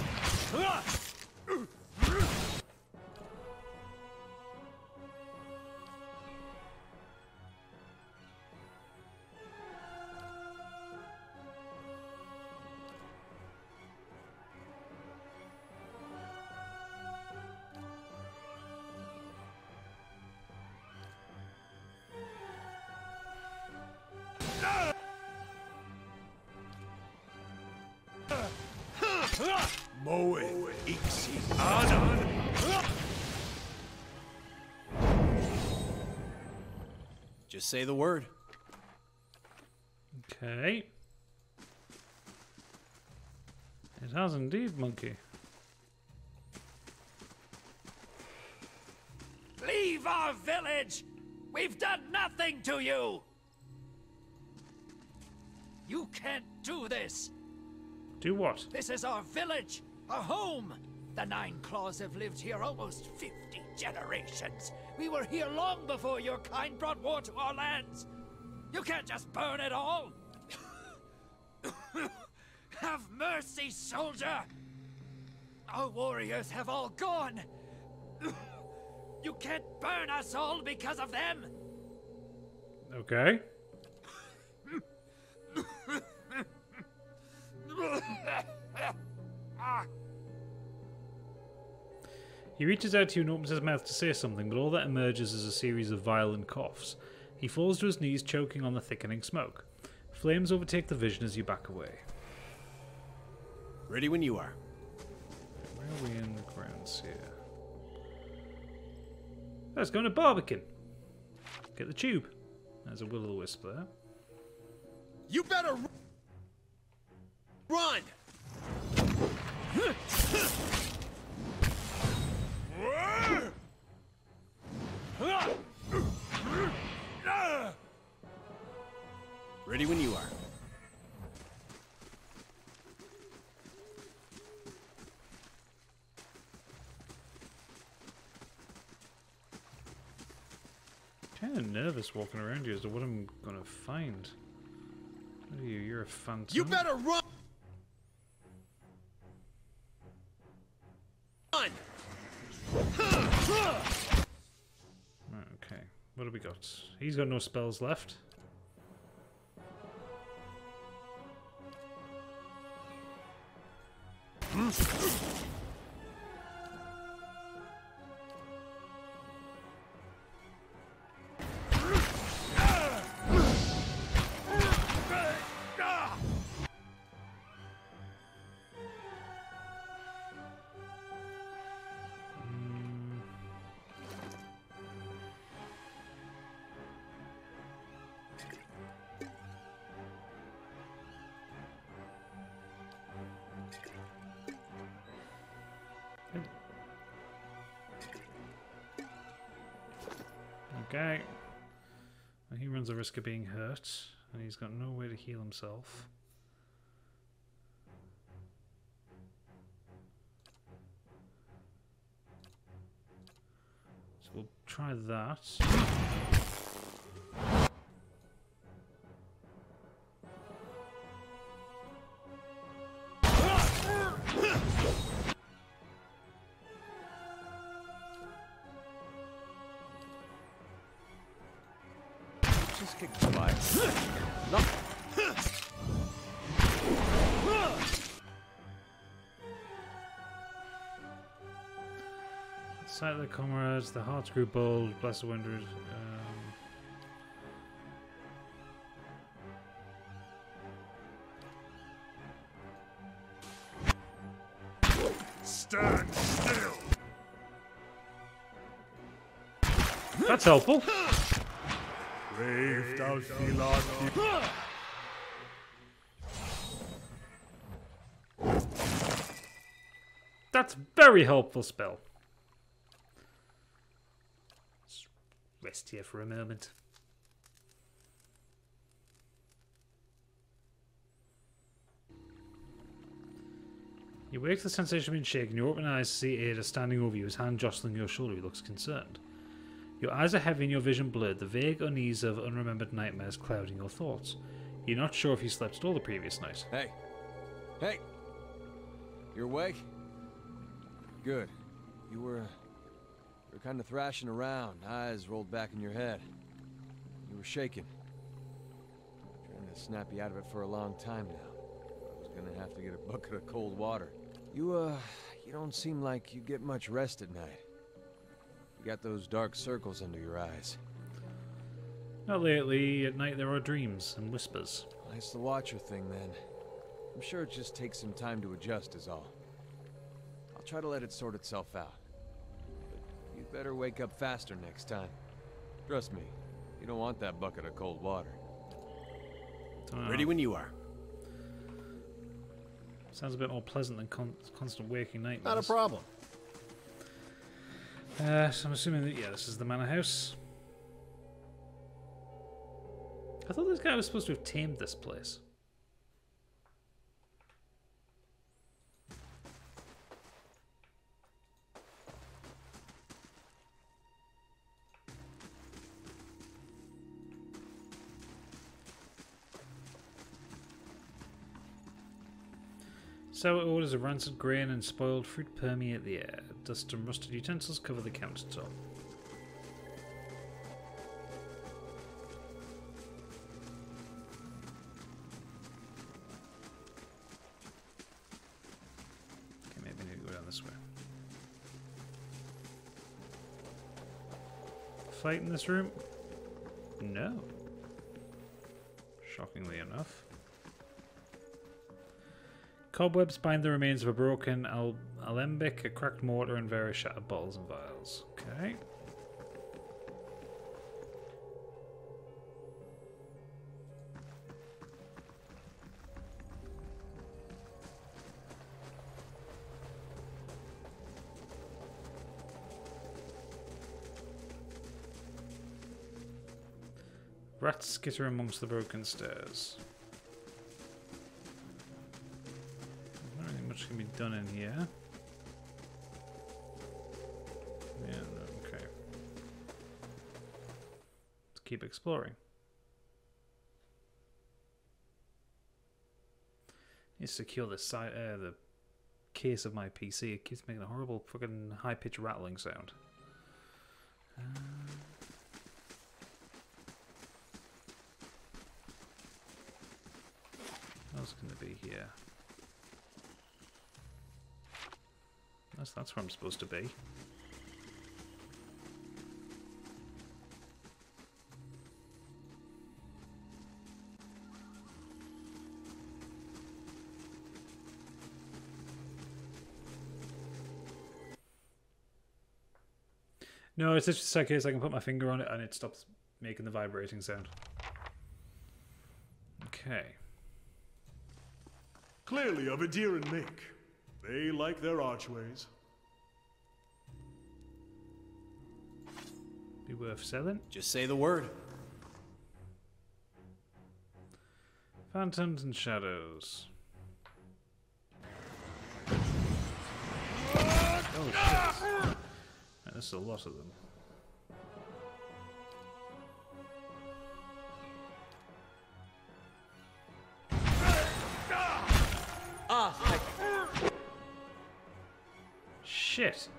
Speaker 8: Moe ixi anan.
Speaker 4: Just say the word.
Speaker 1: Okay. It has indeed, monkey.
Speaker 10: Leave our village! We've done nothing to you! You can't do this!
Speaker 1: Do what?
Speaker 10: This is our village, our home! The Nine Claws have lived here almost 50 generations. We were here long before your kind brought war to our lands. You can't just burn it all! Have mercy, soldier! Our warriors have all gone! You can't burn us all because of them!
Speaker 1: Okay. He reaches out to you and opens his mouth to say something, but all that emerges is a series of violent coughs. He falls to his knees, choking on the thickening smoke. Flames overtake the vision as you back away.
Speaker 4: Ready when you are.
Speaker 1: Where are we in the grounds here? Let's go to Barbican. Get the tube. There's a will-o'-the-wisp there.
Speaker 8: You better run!
Speaker 4: Ready when you are.
Speaker 1: Kind of nervous walking around here as to what I'm gonna find. What are you? You're a phantom.
Speaker 8: You better run! Run!
Speaker 1: Okay, what have we got? He's got no spells left. Okay. Well, he runs the risk of being hurt, and he's got no way to heal himself. So we'll try that.
Speaker 2: Just kick the bite. No.
Speaker 1: Sight of the comrades, the hearts grew bold, blessed wanderers.
Speaker 9: Stand still!
Speaker 1: That's helpful.
Speaker 9: Brave thou Hilarity.
Speaker 1: That's very helpful spell. Let's rest here for a moment. You wake to the sensation of being shaken. You open your eyes to see Ada standing over you, his hand jostling your shoulder. He looks concerned. Your eyes are heavy and your vision blurred, the vague unease of unremembered nightmares clouding your thoughts. You're not sure if you slept at all the previous night.
Speaker 2: Hey. Hey. You're awake? Good. You were kind of thrashing around, eyes rolled back in your head. You were shaking. Trying to snap you out of it for a long time now. I was gonna have to get a bucket of cold water. You don't seem like you get much rest at night. You got those dark circles under your eyes.
Speaker 1: Not lately. At night there are dreams and whispers.
Speaker 2: Well, it's the Watcher thing, then. I'm sure it just takes some time to adjust is all. I'll try to let it sort itself out. But you'd better wake up faster next time. Trust me, you don't want that bucket of cold water.
Speaker 4: Ready when you are.
Speaker 1: Sounds a bit more pleasant than constant waking nightmares.
Speaker 6: Not a problem.
Speaker 1: So I'm assuming that, yeah, this is the manor house. I thought this guy was supposed to have tamed this place. Sour odors of rancid grain and spoiled fruit permeate the air. Dust and rusted utensils cover the countertop. Okay, maybe I need to go down this way. Fight in this room? No. Shockingly enough. Cobwebs bind the remains of a broken alembic, a cracked mortar, and various shattered bottles and vials. Okay. Rats skitter amongst the broken stairs. Not really much can be done in here. Yeah, no, okay. Let's keep exploring. Need to secure the side, the case of my PC. It keeps making a horrible fucking high-pitched rattling sound. What else can there be here? That's where I'm supposed to be. No, it's just in case I can put my finger on it and it stops making the vibrating sound. Okay.
Speaker 9: Clearly of Adiran make. They like their archways.
Speaker 1: Be worth selling.
Speaker 4: Just say the word.
Speaker 1: Phantoms and shadows. Oh shit. There's a lot of them. Shit.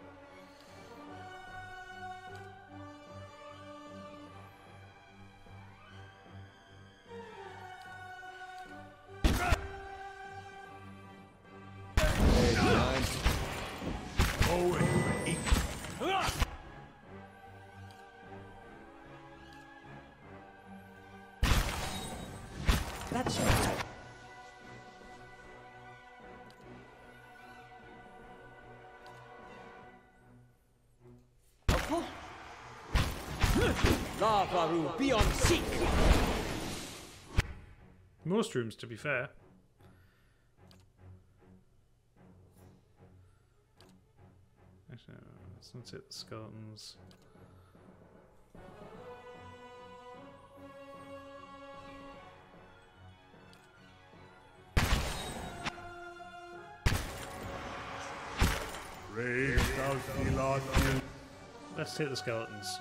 Speaker 10: That's right.
Speaker 4: Lavaru, be on seek!
Speaker 1: Most rooms, to be fair. Actually, let's hit the skeletons. Let's hit the skeletons.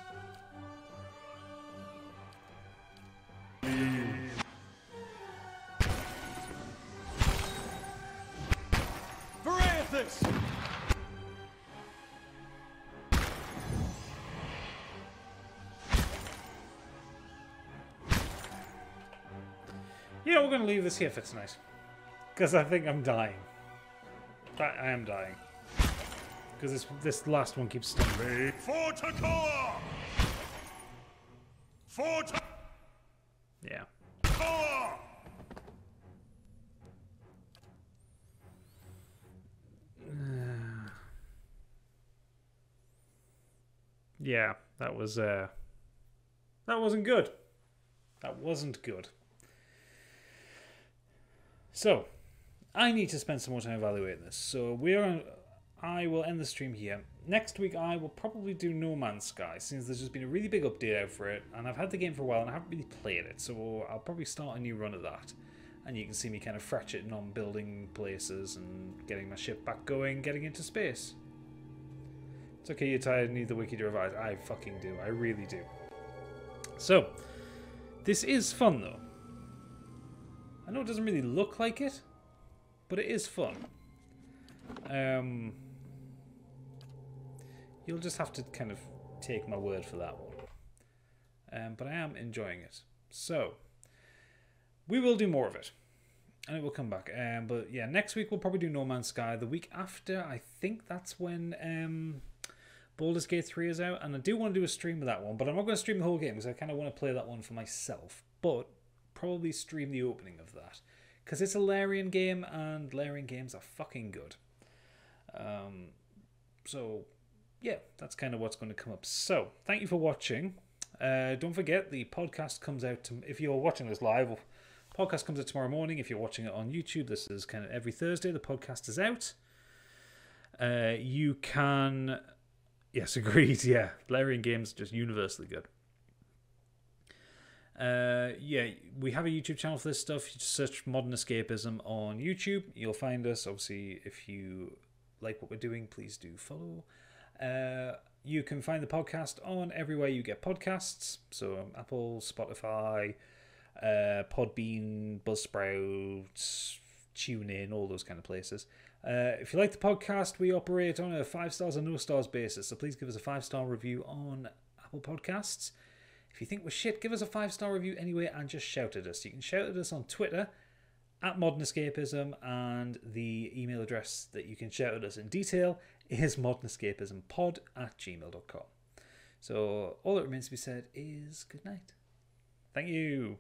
Speaker 1: Yeah, we're going to leave this here for tonight. Because I think I'm dying. I am dying. Because this last one keeps stunning.
Speaker 9: For Takoa! For
Speaker 1: Yeah.
Speaker 9: Takoa!
Speaker 1: Yeah, that wasn't good. That wasn't good. So, I need to spend some more time evaluating this. So I will end the stream here. Next week I will probably do No Man's Sky, since there's just been a really big update out for it, and I've had the game for a while and I haven't really played it, so I'll probably start a new run of that. And you can see me kind of fratcheting on building places and getting my ship back going, getting into space. It's okay, you're tired and need the wiki to revise. I fucking do. I really do. So, this is fun though. I know it doesn't really look like it, but it is fun. You'll just have to kind of take my word for that one. But I am enjoying it. So, we will do more of it. And it will come back. But yeah, next week we'll probably do No Man's Sky. The week after, I think that's when Baldur's Gate 3 is out. And I do want to do a stream of that one. But I'm not going to stream the whole game because I kind of want to play that one for myself. But probably stream the opening of that. Because it's a Larian game and Larian games are fucking good. So, yeah, that's kind of what's going to come up. So, thank you for watching. Don't forget, the podcast comes out, if you're watching this live, podcast comes out tomorrow morning. If you're watching it on YouTube, this is kind of every Thursday, the podcast is out. You can, yes, agreed, yeah, Larian games are just universally good. Yeah, we have a YouTube channel for this stuff. You just search Modern Escapism on YouTube. You'll find us. Obviously, if you like what we're doing, please do follow. You can find the podcast on everywhere you get podcasts. So Apple, Spotify, Podbean, Buzzsprout, TuneIn, all those kind of places. If you like the podcast, we operate on a 5 stars or no stars basis. So please give us a 5-star review on Apple Podcasts. If you think we're shit, give us a 5-star review anyway and just shout at us. You can shout at us on Twitter at Modern Escapism, and the email address that you can shout at us in detail is modernescapismpod@gmail.com. So all that remains to be said is good night. Thank you.